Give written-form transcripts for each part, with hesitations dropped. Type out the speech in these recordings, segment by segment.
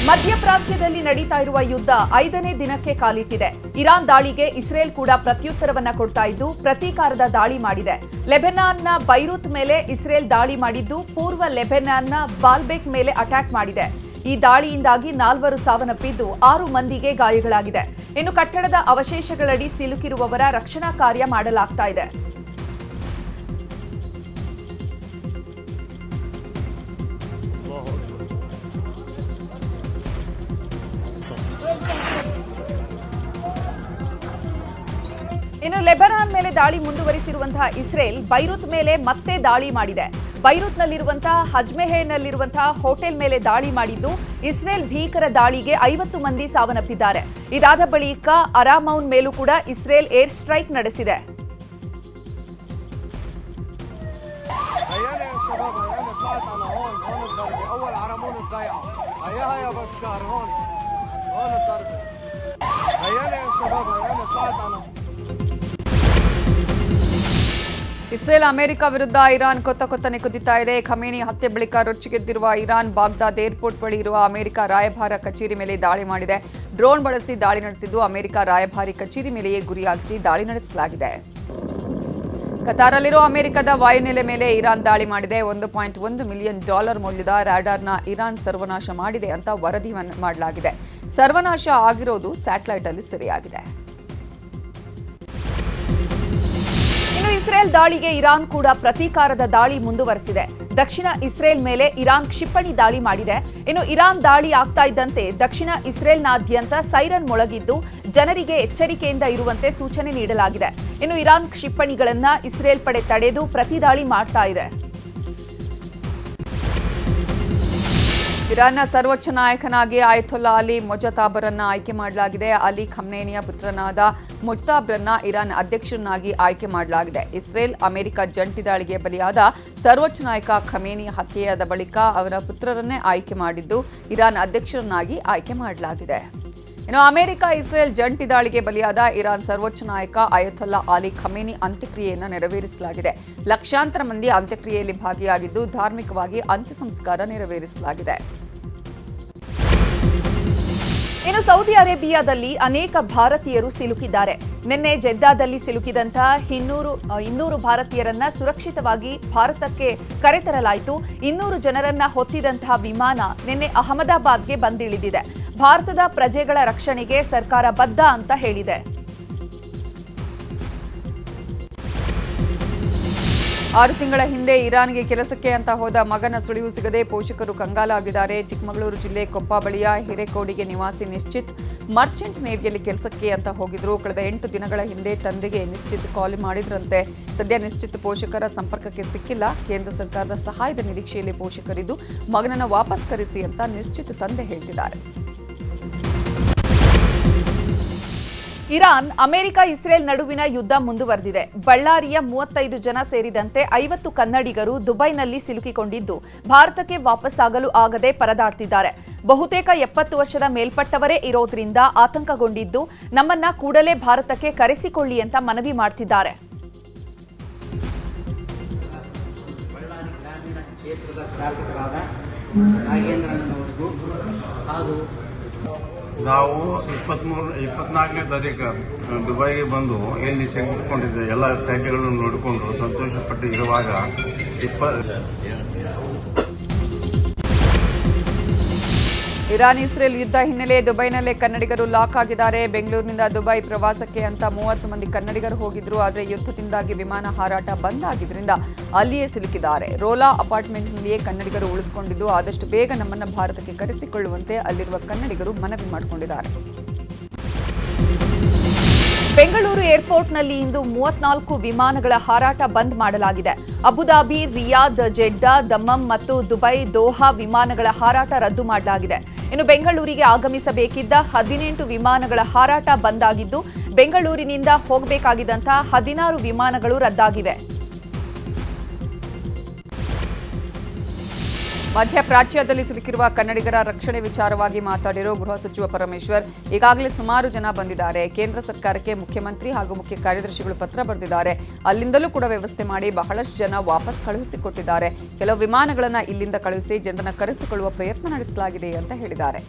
ಮಧ್ಯಪ್ರಾಚ್ಯದಲ್ಲಿ ನಡೀತಾ ಇರುವ ಯುದ್ಧ 5ನೇ ದಿನಕ್ಕೆ ಕಾಲಿಟ್ಟಿದೆ. ಇರಾನ್ ದಾಳಿಗೆ ಇಸ್ರೇಲ್ ಕೂಡ ಪ್ರತ್ಯುತ್ತರವನ್ನ ಕೊಡ್ತಾ ಇದ್ದು ಪ್ರತೀಕಾರದ ದಾಳಿ ಮಾಡಿದೆ. ಲೆಬನಾನ್ನ ಬೈರೂತ್ ಮೇಲೆ ಇಸ್ರೇಲ್ ದಾಳಿ ಮಾಡಿದ್ದು ಪೂರ್ವ ಲೆಬನಾನ್ನ ಬಾಲ್ಬೆಕ್ ಮೇಲೆ ಅಟ್ಯಾಕ್ ಮಾಡಿದೆ. ಈ ದಾಳಿಯಿಂದಾಗಿ 4 ಸಾವನ್ನಪ್ಪಿದ್ದು 6 ಮಂದಿಗೆ ಗಾಯಗಳಾಗಿದೆ. ಇನ್ನು ಕಟ್ಟಡದ ಅವಶೇಷಗಳಡಿ ಸಿಲುಕಿರುವವರ ರಕ್ಷಣಾ ಕಾರ್ಯ ಮಾಡಲಾಗ್ತಾ ಇದೆ. ಇನ್ನು ಲೆಬನಾನ್ ಮೇಲೆ ದಾಳಿ ಮುಂದುವರಿಸಿರುವಂತಹ ಇಸ್ರೇಲ್ ಬೈರೂತ್ ಮೇಲೆ ಮತ್ತೆ ದಾಳಿ ಮಾಡಿದೆ. ಬೈರೂತ್ನಲ್ಲಿರುವಂತಹ ಹಜ್ಮೆಹೆನಲ್ಲಿರುವಂತಹ ಹೋಟೆಲ್ ಮೇಲೆ ದಾಳಿ ಮಾಡಿದ್ದು ಇಸ್ರೇಲ್ ಭೀಕರ ದಾಳಿಗೆ 50 ಮಂದಿ ಸಾವನ್ನಪ್ಪಿದ್ದಾರೆ. ಇದಾದ ಬಳಿಕ ಅರಾಮೌನ್ ಮೇಲೂ ಕೂಡ ಇಸ್ರೇಲ್ ಏರ್ ಸ್ಟ್ರೈಕ್ ನಡೆಸಿದೆ. ಇಸ್ರೇಲ್ ಅಮೆರಿಕ ವಿರುದ್ಧ ಇರಾನ್ ಕೊತ್ತನೆ ಕುದಿತಾ ಇದೆ. ಖಮೇನಿ ಹತ್ಯೆ ಬಳಿಕ ರೊಚ್ಚಿಗೆದ್ದಿರುವ ಇರಾನ್ ಬಾಗ್ದಾದ್ ಏರ್ಪೋರ್ಟ್ ಬಳಿ ಇರುವ ಅಮೆರಿಕ ರಾಯಭಾರ ಕಚೇರಿ ಮೇಲೆ ದಾಳಿ ಮಾಡಿದೆ. ಡ್ರೋನ್ ಬಳಸಿ ದಾಳಿ ನಡೆಸಿದ್ದು ಅಮೆರಿಕ ರಾಯಭಾರಿ ಕಚೇರಿ ಮೇಲೆಯೇ ಗುರಿಯಾಗಿಸಿ ದಾಳಿ ನಡೆಸಲಾಗಿದೆ. ಕತಾರಲ್ಲಿರುವ ಅಮೆರಿಕದ ವಾಯುನೆಲೆ ಮೇಲೆ ಇರಾನ್ ದಾಳಿ ಮಾಡಿದೆ. $1.1 ಮಿಲಿಯನ್ ಮೌಲ್ಯದ ರಾಡಾರ್ನ ಇರಾನ್ ಸರ್ವನಾಶ ಮಾಡಿದೆ ಅಂತ ವರದಿ ಮಾಡಲಾಗಿದೆ. ಸರ್ವನಾಶ ಆಗಿರೋದು ಸ್ಯಾಟಲೈಟ್ ಅಲ್ಲಿ ಸೆರೆಯಾಗಿದೆ. ಇಸ್ರೇಲ್ ದಾಳಿಗೆ ಇರಾನ್ ಕೂಡ ಪ್ರತೀಕಾರದ ದಾಳಿ ಮುಂದುವರೆಸಿದೆ. ದಕ್ಷಿಣ ಇಸ್ರೇಲ್ ಮೇಲೆ ಇರಾನ್ ಕ್ಷಿಪಣಿ ದಾಳಿ ಮಾಡಿದೆ. ಇನ್ನು ಇರಾನ್ ದಾಳಿ ಆಗ್ತಾ ಇದ್ದಂತೆ ದಕ್ಷಿಣ ಇಸ್ರೇಲ್ನಾದ್ಯಂತ ಸೈರನ್ ಮೊಳಗಿದ್ದು ಜನರಿಗೆ ಎಚ್ಚರಿಕೆಯಿಂದ ಇರುವಂತೆ ಸೂಚನೆ ನೀಡಲಾಗಿದೆ. ಇನ್ನು ಇರಾನ್ ಕ್ಷಿಪಣಿಗಳನ್ನ ಇಸ್ರೇಲ್ ಪಡೆ ತಡೆದು ಪ್ರತಿ ದಾಳಿ ಮಾಡ್ತಾ ಇದೆ. ಇರಾನ್ನ ಸರ್ವೋಚ್ಚ ನಾಯಕನಾಗಿ ಆಯತೊಲ್ಲಾ ಅಲಿ ಮೊಜತಾಬರನ್ನ ಆಯ್ಕೆ ಮಾಡಲಾಗಿದೆ. ಅಲಿ ಖಮ್ನೇನಿಯ ಪುತ್ರನಾದ ಮೊಜತಾಬ್ರನ್ನ ಇರಾನ್ ಅಧ್ಯಕ್ಷರನ್ನಾಗಿ ಆಯ್ಕೆ ಮಾಡಲಾಗಿದೆ. ಇಸ್ರೇಲ್ ಅಮೆರಿಕ ಜಂಟಿ ದಾಳಿಗೆ ಬಲಿಯಾದ ಸರ್ವೋಚ್ಚ ನಾಯಕ ಖಮೇನಿ ಹತ್ಯೆಯಾದ ಬಳಿಕ ಅವರ ಪುತ್ರರನ್ನೇ ಆಯ್ಕೆ ಮಾಡಿದ್ದು ಇರಾನ್ ಅಧ್ಯಕ್ಷರನ್ನಾಗಿ ಆಯ್ಕೆ ಮಾಡಲಾಗಿದೆ. ಇನ್ನು ಅಮೆರಿಕ ಇಸ್ರೇಲ್ ಜಂಟಿ ದಾಳಿಗೆ ಬಲಿಯಾದ ಇರಾನ್ ಸರ್ವೋಚ್ಚ ನಾಯಕ ಆಯತೊಲ್ಲಾ ಅಲಿ ಖಮೇನಿ ಅಂತ್ಯಕ್ರಿಯೆಯನ್ನು ನೆರವೇರಿಸಲಾಗಿದೆ. ಲಕ್ಷಾಂತರ ಮಂದಿ ಅಂತ್ಯಕ್ರಿಯೆಯಲ್ಲಿ ಭಾಗಿಯಾಗಿದ್ದು ಧಾರ್ಮಿಕವಾಗಿ ಅಂತ್ಯ ಸಂಸ್ಕಾರ ನೆರವೇರಿಸಲಾಗಿದೆ. ಇನ್ನು ಸೌದಿ ಅರೇಬಿಯಾದಲ್ಲಿ ಅನೇಕ ಭಾರತೀಯರು ಸಿಲುಕಿದ್ದಾರೆ. ನಿನ್ನೆ ಜೆದ್ದಾದಲ್ಲಿ ಸಿಲುಕಿದಂತಹ 200 ಭಾರತೀಯರನ್ನ ಸುರಕ್ಷಿತವಾಗಿ ಭಾರತಕ್ಕೆ ಕರೆತರಲಾಯಿತು. 200 ಜನರನ್ನ ಹೊತ್ತಿದಂತಹ ವಿಮಾನ ನಿನ್ನೆ ಅಹಮದಾಬಾದ್ಗೆ ಬಂದಿಳಿದಿದೆ. ಭಾರತದ ಪ್ರಜೆಗಳ ರಕ್ಷಣೆಗೆ ಸರ್ಕಾರ ಬದ್ಧ ಅಂತ ಹೇಳಿದೆ. 6 ತಿಂಗಳ ಹಿಂದೆ ಇರಾನ್ಗೆ ಕೆಲಸಕ್ಕೆ ಅಂತ ಹೋದ ಮಗನ ಸುಳಿವು ಸಿಗದೆ ಪೋಷಕರು ಕಂಗಾಲಾಗಿದ್ದಾರೆ. ಚಿಕ್ಕಮಗಳೂರು ಜಿಲ್ಲೆ ಕೊಪ್ಪ ಬಳಿಯ ಹಿರೇಕೋಡಿಗೆ ನಿವಾಸಿ ನಿಶ್ಚಿತ್ ಮರ್ಚೆಂಟ್ ನೇವಿಯಲ್ಲಿ ಕೆಲಸಕ್ಕೆ ಅಂತ ಹೋಗಿದ್ರು. ಕಳೆದ 8 ದಿನಗಳ ಹಿಂದೆ ತಂದೆಗೆ ನಿಶ್ಚಿತ್ ಕಾಲ್ ಮಾಡಿದ್ರಂತೆ. ಸದ್ಯ ನಿಶ್ಚಿತ್ ಪೋಷಕರ ಸಂಪರ್ಕಕ್ಕೆ ಸಿಕ್ಕಿಲ್ಲ. ಕೇಂದ್ರ ಸರ್ಕಾರದ ಸಹಾಯದ ನಿರೀಕ್ಷೆಯಲ್ಲಿ ಪೋಷಕರಿದ್ದು ಮಗನನ್ನು ವಾಪಸ್ ಕರೆಸಿ ಅಂತ ನಿಶ್ಚಿತ್ ತಂದೆ ಹೇಳ್ತಿದ್ದಾರೆ. ಇರಾನ್ ಅಮೆರಿಕ ಇಸ್ರೇಲ್ ನಡುವಿನ ಯುದ್ಧ ಮುಂದುವರೆದಿದೆ. ಬಳ್ಳಾರಿಯ 35 ಜನ ಸೇರಿದಂತೆ 50 ಕನ್ನಡಿಗರು ದುಬೈನಲ್ಲಿ ಸಿಲುಕಿಕೊಂಡಿದ್ದು ಭಾರತಕ್ಕೆ ವಾಪಸ್ಸಾಗಲು ಆಗದೆ ಪರದಾಡ್ತಿದ್ದಾರೆ. ಬಹುತೇಕ 70 ವರ್ಷದ ಮೇಲ್ಪಟ್ಟವರೇ ಇರೋದ್ರಿಂದ ಆತಂಕಗೊಂಡಿದ್ದು ನಮ್ಮನ್ನ ಕೂಡಲೇ ಭಾರತಕ್ಕೆ ಕರೆಸಿಕೊಳ್ಳಿ ಅಂತ ಮನವಿ ಮಾಡ್ತಿದ್ದಾರೆ. ನಾವು 24ನೇ ತಾರೀಕು ದುಬೈಗೆ ಬಂದು ಎಲ್ಲಿ ಸಿಕ್ಕೊಂಡಿದ್ದೆ ಎಲ್ಲ ಫ್ಯಾಕ್ಟರಿಗಳನ್ನು ನೋಡಿಕೊಂಡು ಸಂತೋಷಪಟ್ಟು ಇರುವಾಗ ಇರಾನ್ ಇಸ್ರೇಲ್ ಯುದ್ಧ ಹಿನ್ನೆಲೆ ದುಬೈನಲ್ಲೇ ಕನ್ನಡಿಗರು ಲಾಕ್ ಆಗಿದ್ದಾರೆ. ಬೆಂಗಳೂರಿನಿಂದ ದುಬೈ ಪ್ರವಾಸಕ್ಕೆ ಅಂತ 30 ಮಂದಿ ಕನ್ನಡಿಗರು ಹೋಗಿದ್ರು. ಆದರೆ ಯುದ್ಧದಿಂದಾಗಿ ವಿಮಾನ ಹಾರಾಟ ಬಂದ್ ಆಗಿದ್ರಿಂದ ಅಲ್ಲಿಯೇ ಸಿಲುಕಿದ್ದಾರೆ. ರೋಲಾ ಅಪಾರ್ಟ್ಮೆಂಟ್ನಲ್ಲಿಯೇ ಕನ್ನಡಿಗರು ಉಳಿದುಕೊಂಡಿದ್ದು ಆದಷ್ಟು ಬೇಗ ನಮ್ಮನ್ನು ಭಾರತಕ್ಕೆ ಕರೆಸಿಕೊಳ್ಳುವಂತೆ ಅಲ್ಲಿರುವ ಕನ್ನಡಿಗರು ಮನವಿ ಮಾಡಿಕೊಂಡಿದ್ದಾರೆ. ಬೆಂಗಳೂರು ಏರ್ಪೋರ್ಟ್ನಲ್ಲಿ ಇಂದು 34 ವಿಮಾನಗಳ ಹಾರಾಟ ಬಂದ್ ಮಾಡಲಾಗಿದೆ. ಅಬುದಾಬಿ, ರಿಯಾದ್, ಜೆಡ್ಡಾ, ದಮ್ಮಂ ಮತ್ತು ದುಬೈ, ದೋಹಾ ವಿಮಾನಗಳ ಹಾರಾಟ ರದ್ದು ಮಾಡಲಾಗಿದೆ. ಇನ್ನು ಬೆಂಗಳೂರಿಗೆ ಆಗಮಿಸಬೇಕಿದ್ದ 18 ವಿಮಾನಗಳ ಹಾರಾಟ ಬಂದ್ ಆಗಿದ್ದು ಬೆಂಗಳೂರಿನಿಂದ ಹೋಗಬೇಕಾಗಿದ್ದಂತಹ 16 ವಿಮಾನಗಳು ರದ್ದಾಗಿವೆ. ಮಧ್ಯಪ್ರಾಚ್ಯದಲ್ಲಿ ಸಿಲುಕಿರುವ ಕನ್ನಡಿಗರ ರಕ್ಷಣೆ ವಿಚಾರವಾಗಿ ಮಾತಾಡಿರೋ ಗೃಹ ಸಚಿವ ಪರಮೇಶ್ವರ್, ಈಗಾಗಲೇ ಸುಮಾರು ಜನ ಬಂದಿದ್ದಾರೆ. ಕೇಂದ್ರ ಸರ್ಕಾರಕ್ಕೆ ಮುಖ್ಯಮಂತ್ರಿ ಹಾಗೂ ಮುಖ್ಯ ಕಾರ್ಯದರ್ಶಿಗಳು ಪತ್ರ ಬರೆದಿದ್ದಾರೆ. ಅಲ್ಲಿಂದಲೂ ಕೂಡ ವ್ಯವಸ್ಥೆ ಮಾಡಿ ಬಹಳಷ್ಟು ಜನ ವಾಪಸ್ ಕಳುಹಿಸಿಕೊಟ್ಟಿದ್ದಾರೆ. ಕೆಲವು ವಿಮಾನಗಳನ್ನು ಇಲ್ಲಿಂದ ಕಳುಹಿಸಿ ಜನರನ್ನು ಕರೆಸಿಕೊಳ್ಳುವ ಪ್ರಯತ್ನ ನಡೆಸಲಾಗಿದೆ ಅಂತ ಹೇಳಿದ್ದಾರೆ.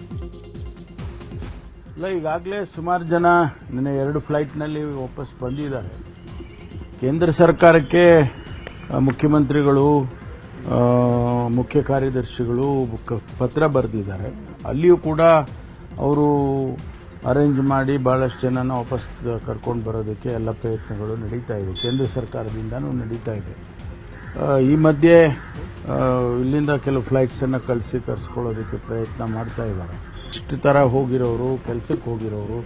ಈಗಾಗಲೇ ಸುಮಾರು ಜನ ನಿನ್ನೆ 2 ಫ್ಲೈಟ್ನಲ್ಲಿ ವಾಪಸ್ ಬಂದಿದ್ದಾರೆ. ಕೇಂದ್ರ ಸರ್ಕಾರಕ್ಕೆ ಮುಖ್ಯಮಂತ್ರಿಗಳು, ಮುಖ್ಯ ಕಾರ್ಯದರ್ಶಿಗಳು ಪತ್ರ ಬರೆದಿದ್ದಾರೆ. ಅಲ್ಲಿಯೂ ಕೂಡ ಅವರು ಅರೇಂಜ್ ಮಾಡಿ ಭಾಳಷ್ಟು ಜನನ ವಾಪಸ್ ಕರ್ಕೊಂಡು ಬರೋದಕ್ಕೆ ಎಲ್ಲ ಪ್ರಯತ್ನಗಳು ನಡೀತಾ ಇದೆ. ಕೇಂದ್ರ ಸರ್ಕಾರದಿಂದನೂ ನಡೀತಾ ಇದೆ. ಈ ಮಧ್ಯೆ ಇಲ್ಲಿಂದ ಕೆಲವು ಫ್ಲೈಟ್ಸನ್ನು ಕರೆಸ್ಕೊಳ್ಳೋದಕ್ಕೆ ಪ್ರಯತ್ನ ಮಾಡ್ತಾ ಇದ್ದಾರೆ. ಇಷ್ಟು ಥರ ಹೋಗಿರೋರು, ಕೆಲಸಕ್ಕೆ ಹೋಗಿರೋರು,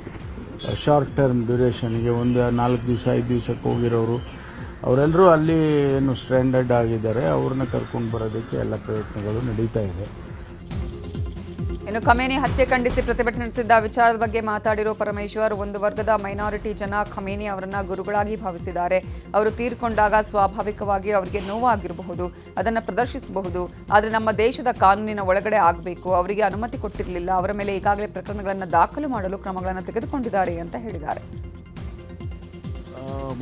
ಶಾರ್ಟ್ ಟರ್ಮ್ ಡ್ಯೂರೇಷನ್ಗೆ ಒಂದು 4 ದಿವಸ 5 ದಿವಸಕ್ಕೆ ಹೋಗಿರೋರು, ಅವರೆಲ್ಲರೂ ಅಲ್ಲಿ ಏನು ಸ್ಟ್ಯಾಂಡರ್ಡ್ ಆಗಿದ್ದಾರೆ, ಅವ್ರನ್ನ ಕರ್ಕೊಂಡು ಬರೋದಕ್ಕೆ ಎಲ್ಲ ಪ್ರಯತ್ನಗಳು ನಡೀತಾ ಇದೆ. ಇನ್ನು ಖಮೇನಿ ಹತ್ಯೆ ಖಂಡಿಸಿ ಪ್ರತಿಭಟನೆ ನಡೆಸಿದ್ದ ವಿಚಾರದ ಬಗ್ಗೆ ಮಾತಾಡಿರೋ ಪರಮೇಶ್ವರ್, ಒಂದು ವರ್ಗದ ಮೈನಾರಿಟಿ ಜನ ಖಮೇನಿ ಅವರನ್ನ ಗುರುಗಳಾಗಿ ಭಾವಿಸಿದ್ದಾರೆ. ಅವರು ತೀರ್ಕೊಂಡಾಗ ಸ್ವಾಭಾವಿಕವಾಗಿ ಅವರಿಗೆ ನೋವಾಗಿರಬಹುದು, ಅದನ್ನು ಪ್ರದರ್ಶಿಸಬಹುದು. ಆದರೆ ನಮ್ಮ ದೇಶದ ಕಾನೂನಿನ ಒಳಗಡೆ ಆಗಬೇಕು. ಅವರಿಗೆ ಅನುಮತಿ ಕೊಟ್ಟಿರಲಿಲ್ಲ. ಅವರ ಮೇಲೆ ಈಗಾಗಲೇ ಪ್ರಕರಣಗಳನ್ನು ದಾಖಲು ಮಾಡಲು ಕ್ರಮಗಳನ್ನು ತೆಗೆದುಕೊಂಡಿದ್ದಾರೆ ಅಂತ ಹೇಳಿದ್ದಾರೆ.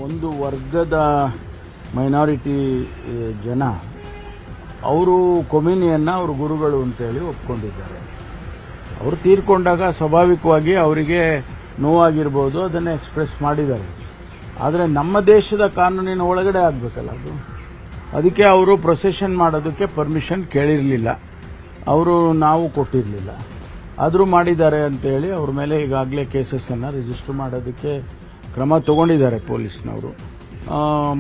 ಒಂದು ವರ್ಗದ ಮೈನಾರಿಟಿ ಜನ ಅವರು ಖೊಮೇನಿಯನ್ನು ಅವರು ಗುರುಗಳು ಅಂತೇಳಿ ಒಪ್ಕೊಂಡಿದ್ದಾರೆ. ಅವರು ತೀರ್ಕೊಂಡಾಗ ಸ್ವಾಭಾವಿಕವಾಗಿ ಅವರಿಗೆ ನೋವಾಗಿರ್ಬೋದು, ಅದನ್ನು ಎಕ್ಸ್ಪ್ರೆಸ್ ಮಾಡಿದ್ದಾರೆ. ಆದರೆ ನಮ್ಮ ದೇಶದ ಕಾನೂನಿನ ಒಳಗಡೆ ಆಗಬೇಕಲ್ಲ ಅದು. ಅದಕ್ಕೆ ಅವರು ಪ್ರೊಸೆಷನ್ ಮಾಡೋದಕ್ಕೆ ಪರ್ಮಿಷನ್ ಕೇಳಿರಲಿಲ್ಲ, ನಾವು ಕೊಟ್ಟಿರಲಿಲ್ಲ. ಆದರೂ ಮಾಡಿದ್ದಾರೆ ಅಂತೇಳಿ ಅವ್ರ ಮೇಲೆ ಈಗಾಗಲೇ ಕೇಸಸ್ಸನ್ನು ರಿಜಿಸ್ಟರ್ ಮಾಡೋದಕ್ಕೆ ಕ್ರಮ ತಗೊಂಡಿದ್ದಾರೆ ಪೊಲೀಸ್ನವರು.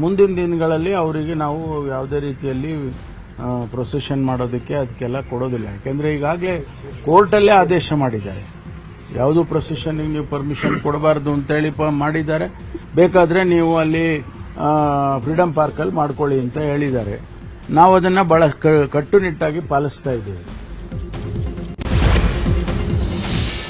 ಮುಂದಿನ ದಿನಗಳಲ್ಲಿ ಅವರಿಗೆ ನಾವು ಯಾವುದೇ ರೀತಿಯಲ್ಲಿ ಪ್ರೊಸೆಷನ್ ಮಾಡೋದಕ್ಕೆ ಅದಕ್ಕೆಲ್ಲ ಕೊಡೋದಿಲ್ಲ. ಯಾಕೆಂದರೆ ಈಗಾಗಲೇ ಕೋರ್ಟಲ್ಲೇ ಆದೇಶ ಮಾಡಿದ್ದಾರೆ, ಯಾವುದು ಪ್ರೊಸೆಷನ್ಗೆ ನೀವು ಪರ್ಮಿಷನ್ ಕೊಡಬಾರ್ದು ಅಂತೇಳಿ ಮಾಡಿದ್ದಾರೆ. ಬೇಕಾದರೆ ನೀವು ಅಲ್ಲಿ ಫ್ರೀಡಮ್ ಪಾರ್ಕಲ್ಲಿ ಮಾಡ್ಕೊಳ್ಳಿ ಅಂತ ಹೇಳಿದ್ದಾರೆ. ನಾವು ಅದನ್ನು ಭಾಳ ಕಟ್ಟುನಿಟ್ಟಾಗಿ ಪಾಲಿಸ್ತಾ ಇದ್ದೇವೆ.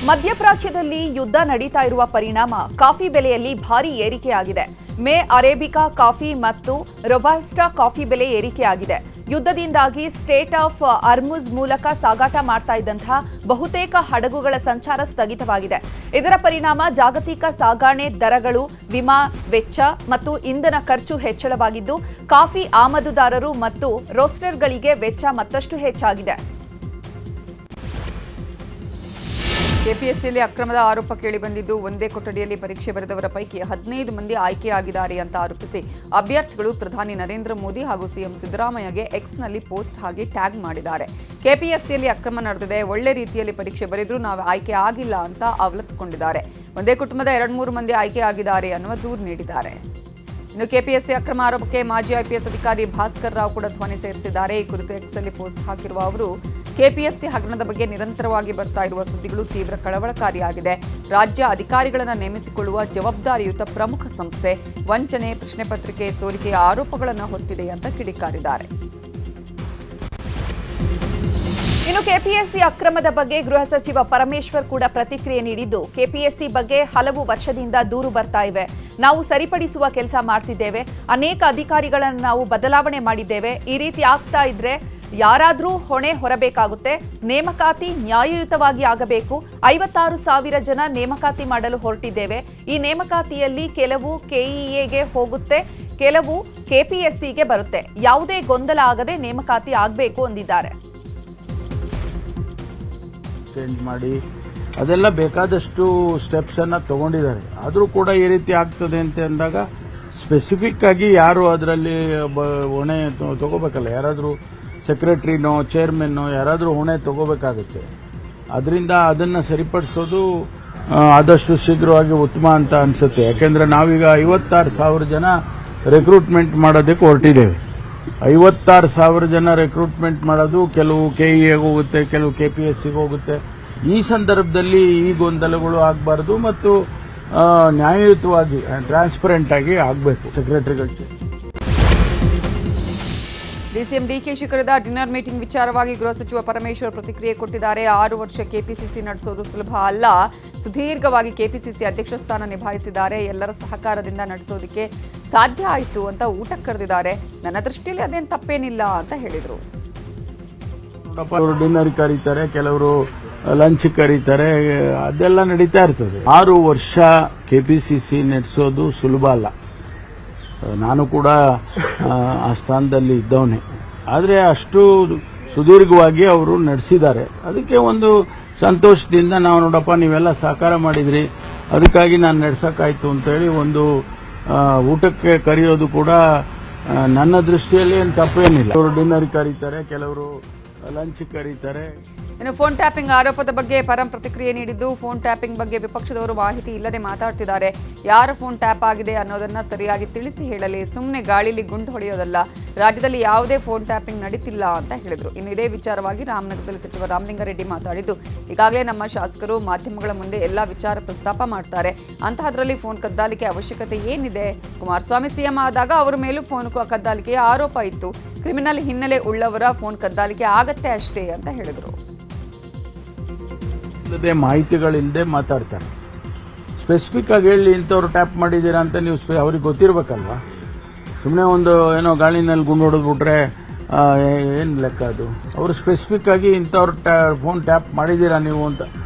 ಮಧ್ಯಪ್ರಾಚ್ಯದಲ್ಲಿ ಯುದ್ಧ ನಡೀತಾ ಇರುವ ಪರಿಣಾಮ ಕಾಫಿ ಬೆಲೆಯಲ್ಲಿ ಭಾರೀ ಏರಿಕೆಯಾಗಿದೆ. ಮೇ ಅರೇಬಿಕಾ ಕಾಫಿ ಮತ್ತು ರೊಬಸ್ಟಾ ಕಾಫಿ ಬೆಲೆ ಏರಿಕೆಯಾಗಿದೆ. ಯುದ್ಧದಿಂದಾಗಿ ಸ್ಟೇಟ್ ಆಫ್ ಅರ್ಮುಜ್ ಮೂಲಕ ಸಾಗಾಟ ಮಾಡ್ತಾ ಇದ್ದಂತಹ ಬಹುತೇಕ ಹಡಗುಗಳ ಸಂಚಾರ ಸ್ಥಗಿತವಾಗಿದೆ. ಇದರ ಪರಿಣಾಮ ಜಾಗತಿಕ ಸಾಗಣೆ ದರಗಳು, ವಿಮಾ ವೆಚ್ಚ ಮತ್ತು ಇಂಧನ ಖರ್ಚು ಹೆಚ್ಚಳವಾಗಿದ್ದು, ಕಾಫಿ ಆಮದುದಾರರು ಮತ್ತು ರೋಸ್ಟರ್ಗಳಿಗೆ ವೆಚ್ಚ ಮತ್ತಷ್ಟು ಹೆಚ್ಚಾಗಿದೆ. ಕೆಪಿಎಸ್ಸಿಯಲ್ಲಿ ಅಕ್ರಮದ ಆರೋಪ ಕೇಳಿಬಂದಿದ್ದು, ಒಂದೇ ಕೊಠಡಿಯಲ್ಲಿ ಪರೀಕ್ಷೆ ಬರೆದವರ ಪೈಕಿ 15 ಮಂದಿ ಆಯ್ಕೆಯಾಗಿದ್ದಾರೆ ಅಂತ ಆರೋಪಿಸಿ ಅಭ್ಯರ್ಥಿಗಳು ಪ್ರಧಾನಿ ನರೇಂದ್ರ ಮೋದಿ ಹಾಗೂ ಸಿಎಂ ಸಿದ್ದರಾಮಯ್ಯಗೆ ಎಕ್ಸ್ನಲ್ಲಿ ಪೋಸ್ಟ್ ಹಾಕಿ ಟ್ಯಾಗ್ ಮಾಡಿದ್ದಾರೆ. ಕೆಪಿಎಸ್ಸಿಯಲ್ಲಿ ಅಕ್ರಮ ನಡೆದಿದೆ, ಒಳ್ಳೆ ರೀತಿಯಲ್ಲಿ ಪರೀಕ್ಷೆ ಬರೆದರೂ ನಾವು ಆಯ್ಕೆ ಆಗಿಲ್ಲ ಅಂತ ಅವಲತ್ತುಕೊಂಡಿದ್ದಾರೆ. ಒಂದೇ ಕುಟುಂಬದ 2-3 ಮಂದಿ ಆಯ್ಕೆಯಾಗಿದ್ದಾರೆ ಅನ್ನುವ ದೂರು ನೀಡಿದ್ದಾರೆ. ಇನ್ನು ಕೆಪಿಎಸ್ಸಿ ಅಕ್ರಮ ಆರೋಪಕ್ಕೆ ಮಾಜಿ ಐಪಿಎಸ್ ಅಧಿಕಾರಿ ಭಾಸ್ಕರ್ ರಾವ್ ಕೂಡ ಧ್ವನಿ ಸೇರಿಸಿದ್ದಾರೆ. ಈ ಕುರಿತು ಎಕ್ಸ್ನಲ್ಲಿ ಪೋಸ್ಟ್ ಹಾಕಿರುವ ಅವರು, ಕೆಪಿಎಸ್ಸಿ ಹಗರಣದ ಬಗ್ಗೆ ನಿರಂತರವಾಗಿ ಬರ್ತಾ ಇರುವ ಸುದ್ದಿಗಳು ತೀವ್ರ ಕಳವಳಕಾರಿಯಾಗಿದೆ. ರಾಜ್ಯ ಅಧಿಕಾರಿಗಳನ್ನು ನೇಮಿಸಿಕೊಳ್ಳುವ ಜವಾಬ್ದಾರಿಯುತ ಪ್ರಮುಖ ಸಂಸ್ಥೆ ವಂಚನೆ, ಪ್ರಶ್ನೆ ಪತ್ರಿಕೆ ಸೋರಿಕೆಯ ಆರೋಪಗಳನ್ನು ಹೊತ್ತಿದೆ ಅಂತ ಕಿಡಿಕಾರಿದ್ದಾರೆ. ಇನ್ನು ಕೆಪಿಎಸ್ಸಿ ಅಕ್ರಮದ ಬಗ್ಗೆ ಗೃಹ ಸಚಿವ ಪರಮೇಶ್ವರ್ ಕೂಡ ಪ್ರತಿಕ್ರಿಯೆ ನೀಡಿದ್ದು, ಕೆಪಿಎಸ್ಸಿ ಬಗ್ಗೆ ಹಲವು ವರ್ಷದಿಂದ ದೂರು ಬರ್ತಾ ಇವೆ. ನಾವು ಸರಿಪಡಿಸುವ ಕೆಲಸ ಮಾಡ್ತಿದ್ದೇವೆ. ಅನೇಕ ಅಧಿಕಾರಿಗಳನ್ನು ನಾವು ಬದಲಾವಣೆ ಮಾಡಿದ್ದೇವೆ. ಈ ರೀತಿ ಆಗ್ತಾ ಇದ್ರೆ ಯಾರಾದರೂ ಹೊಣೆ ಹೊರಬೇಕಾಗುತ್ತೆ. ನೇಮಕಾತಿ ನ್ಯಾಯಯುತವಾಗಿ ಆಗಬೇಕು. 56,000 ಜನ ನೇಮಕಾತಿ ಮಾಡಲು ಹೊರಟಿದ್ದೇವೆ. ಈ ನೇಮಕಾತಿಯಲ್ಲಿ ಕೆಲವು ಕೆಇಎಗೆ ಹೋಗುತ್ತೆ, ಕೆಲವು ಕೆಪಿಎಸ್ಸಿಗೆ ಬರುತ್ತೆ. ಯಾವುದೇ ಗೊಂದಲ ಆಗದೆ ನೇಮಕಾತಿ ಆಗಬೇಕು ಎಂದಿದ್ದಾರೆ. ಚೇಂಜ್ ಮಾಡಿ ಅದೆಲ್ಲ ಬೇಕಾದಷ್ಟು ಸ್ಟೆಪ್ಸನ್ನು ತಗೊಂಡಿದ್ದಾರೆ. ಆದರೂ ಕೂಡ ಈ ರೀತಿ ಆಗ್ತದೆ ಅಂತ ಅಂದಾಗ ಸ್ಪೆಸಿಫಿಕ್ ಆಗಿ ಯಾರು ಅದರಲ್ಲಿ ಹೊಣೆ ತಗೋಬೇಕಲ್ಲ, ಯಾರಾದರೂ ಸೆಕ್ರೆಟ್ರಿನೋ ಚೇರ್ಮನ್ನೋ ಯಾರಾದರೂ ಹೊಣೆ ತಗೋಬೇಕಾಗುತ್ತೆ. ಅದರಿಂದ ಅದನ್ನು ಸರಿಪಡಿಸೋದು ಆದಷ್ಟು ಶೀಘ್ರವಾಗಿ ಉತ್ತಮ ಅಂತ ಅನಿಸುತ್ತೆ. ಯಾಕೆಂದರೆ ನಾವೀಗ 56,000 ಜನ ರೆಕ್ರೂಟ್ಮೆಂಟ್ ಮಾಡೋದಕ್ಕೆ ಹೊರಟಿದ್ದೇವೆ. 56,000 ಜನ ರೆಕ್ರೂಟ್ಮೆಂಟ್ ಮಾಡೋದು ಕೆಲವು ಕೆಇಎಗೆ ಹೋಗುತ್ತೆ, ಕೆಲವು ಕೆಪಿಎಸ್ಸಿಗೆ ಹೋಗುತ್ತೆ. ಈ ಸಂದರ್ಭದಲ್ಲಿ ಈ ಗೊಂದಲಗಳು ಆಗಬಾರ್ದು ಮತ್ತು ನ್ಯಾಯಯುತವಾಗಿ ಟ್ರಾನ್ಸ್ಪರೆಂಟ್ ಆಗಿ ಆಗಬೇಕು ಸೆಕ್ರೆಟರಿಗಳಿಗೆ. ಡಿಸಿಎಂ ಡಿಕೆಶಿ ಕರೆದ ಡಿನ್ನರ್ ಮೀಟಿಂಗ್ ವಿಚಾರವಾಗಿ ಗೃಹ ಸಚಿವ ಪರಮೇಶ್ವರ್ ಪ್ರತಿಕ್ರಿಯೆ ಕೊಟ್ಟಿದ್ದಾರೆ. 6 ವರ್ಷ ಕೆಪಿಸಿಸಿ ನಡೆಸೋದು ಸುಲಭ ಅಲ್ಲ. ಸುದೀರ್ಘವಾಗಿ ಕೆಪಿಸಿಸಿ ಅಧ್ಯಕ್ಷ ಸ್ಥಾನ ನಿಭಾಯಿಸಿದ್ದಾರೆ. ಎಲ್ಲರ ಸಹಕಾರದಿಂದ ನಡೆಸೋದಕ್ಕೆ ಸಾಧ್ಯ ಆಯಿತು ಅಂತ ಊಟಕ್ಕೆ ಕರೆದಿದ್ದಾರೆ. ನನ್ನ ದೃಷ್ಟಿಯಲ್ಲಿ ಅದೇನು ತಪ್ಪೇನಿಲ್ಲ ಅಂತ ಹೇಳಿದರು. ಅವರು ಡಿನ್ನರ್ ಕರೀತಾರೆ, ಕೆಲವರು ಲಂಚ್ ಕರೀತಾರೆ, ಅದೆಲ್ಲ ನಡೀತಾ ಇರ್ತದೆ. 6 ವರ್ಷ ಕೆಪಿಸಿಸಿ ನಡೆಸೋದು ಸುಲಭ ಅಲ್ಲ. ನಾನು ಕೂಡ ಆ ಸ್ಥಾನದಲ್ಲಿ ಇದ್ದವನೇ. ಆದರೆ ಅಷ್ಟು ಸುದೀರ್ಘವಾಗಿ ಅವರು ನಡೆಸಿದ್ದಾರೆ. ಅದಕ್ಕೆ ಒಂದು ಸಂತೋಷದಿಂದ ನಾವು ನೋಡಪ್ಪ ನೀವೆಲ್ಲ ಸಹಕಾರ ಮಾಡಿದ್ರಿ, ಅದಕ್ಕಾಗಿ ನಾನು ನಡೆಸೋಕ್ಕಾಯ್ತು ಅಂತೇಳಿ ಒಂದು ಊಟಕ್ಕೆ ಕರೆಯೋದು ಕೂಡ ನನ್ನ ದೃಷ್ಟಿಯಲ್ಲಿ ಏನು ತಪ್ಪೇನಿಲ್ಲ. ಅವರು ಡಿನ್ನರ್ ಕರೀತಾರೆ, ಕೆಲವರು ಲಂಚ್ ಕರೀತಾರೆ. ಇನ್ನು ಫೋನ್ ಟ್ಯಾಪಿಂಗ್ ಆರೋಪದ ಬಗ್ಗೆ ಪರಂ ಪ್ರತಿಕ್ರಿಯೆ ನೀಡಿದ್ದು, ಫೋನ್ ಟ್ಯಾಪಿಂಗ್ ಬಗ್ಗೆ ವಿಪಕ್ಷದವರು ಮಾಹಿತಿ ಇಲ್ಲದೆ ಮಾತಾಡ್ತಿದ್ದಾರೆ. ಯಾರ ಫೋನ್ ಟ್ಯಾಪ್ ಆಗಿದೆ ಅನ್ನೋದನ್ನ ಸರಿಯಾಗಿ ತಿಳಿಸಿ ಹೇಳಲಿ, ಸುಮ್ಮನೆ ಗಾಳಿಲಿ ಗುಂಡು ಹೊಡೆಯೋದಲ್ಲ. ರಾಜ್ಯದಲ್ಲಿ ಯಾವುದೇ ಫೋನ್ ಟ್ಯಾಪಿಂಗ್ ನಡೀತಿಲ್ಲ ಅಂತ ಹೇಳಿದ್ರು. ಇನ್ನು ಇದೇ ವಿಚಾರವಾಗಿ ರಾಮನಗರದಲ್ಲಿ ಸಚಿವ ರಾಮಲಿಂಗಾರೆಡ್ಡಿ ಮಾತಾಡಿದ್ದು, ಈಗಾಗಲೇ ನಮ್ಮ ಶಾಸಕರು ಮಾಧ್ಯಮಗಳ ಮುಂದೆ ಎಲ್ಲಾ ವಿಚಾರ ಪ್ರಸ್ತಾಪ ಮಾಡ್ತಾರೆ, ಅಂತಹದ್ರಲ್ಲಿ ಫೋನ್ ಕದ್ದಾಲಿಕೆ ಅವಶ್ಯಕತೆ ಏನಿದೆ? ಕುಮಾರಸ್ವಾಮಿ ಸಿಎಂ ಆದಾಗ ಅವರ ಮೇಲೂ ಫೋನ್ ಕದ್ದಾಲಿಕೆಯ ಆರೋಪ ಇತ್ತು. ಕ್ರಿಮಿನಲ್ ಹಿನ್ನೆಲೆ ಉಳ್ಳವರ ಫೋನ್ ಕದ್ದಾಲಿಕೆ ಆಗತ್ತೆ ಅಷ್ಟೇ ಅಂತ ಹೇಳಿದ್ರು. ಮಾಹಿತಿಗಳಿಲ್ಲದೆ ಮಾತಾಡ್ತಾರೆ. ಸ್ಪೆಸಿಫಿಕ್ ಆಗಿ ಹೇಳಿ ಇಂಥವ್ರು ಟ್ಯಾಪ್ ಮಾಡಿದ್ದೀರಾ ಅಂತ ನೀವು ಅವ್ರಿಗೆ ಗೊತ್ತಿರಬೇಕಲ್ವಾ. ಸುಮ್ಮನೆ ಒಂದು ಏನೋ ಗಾಳಿನಲ್ಲಿ ಗುಂಡು ಹೊಡೆದ್ಬಿಟ್ರೆ ಏನು ಲೆಕ್ಕ ಅದು? ಅವರು ಸ್ಪೆಸಿಫಿಕ್ ಆಗಿ ಇಂಥವ್ರು ಫೋನ್ ಟ್ಯಾಪ್ ಮಾಡಿದ್ದೀರಾ ನೀವು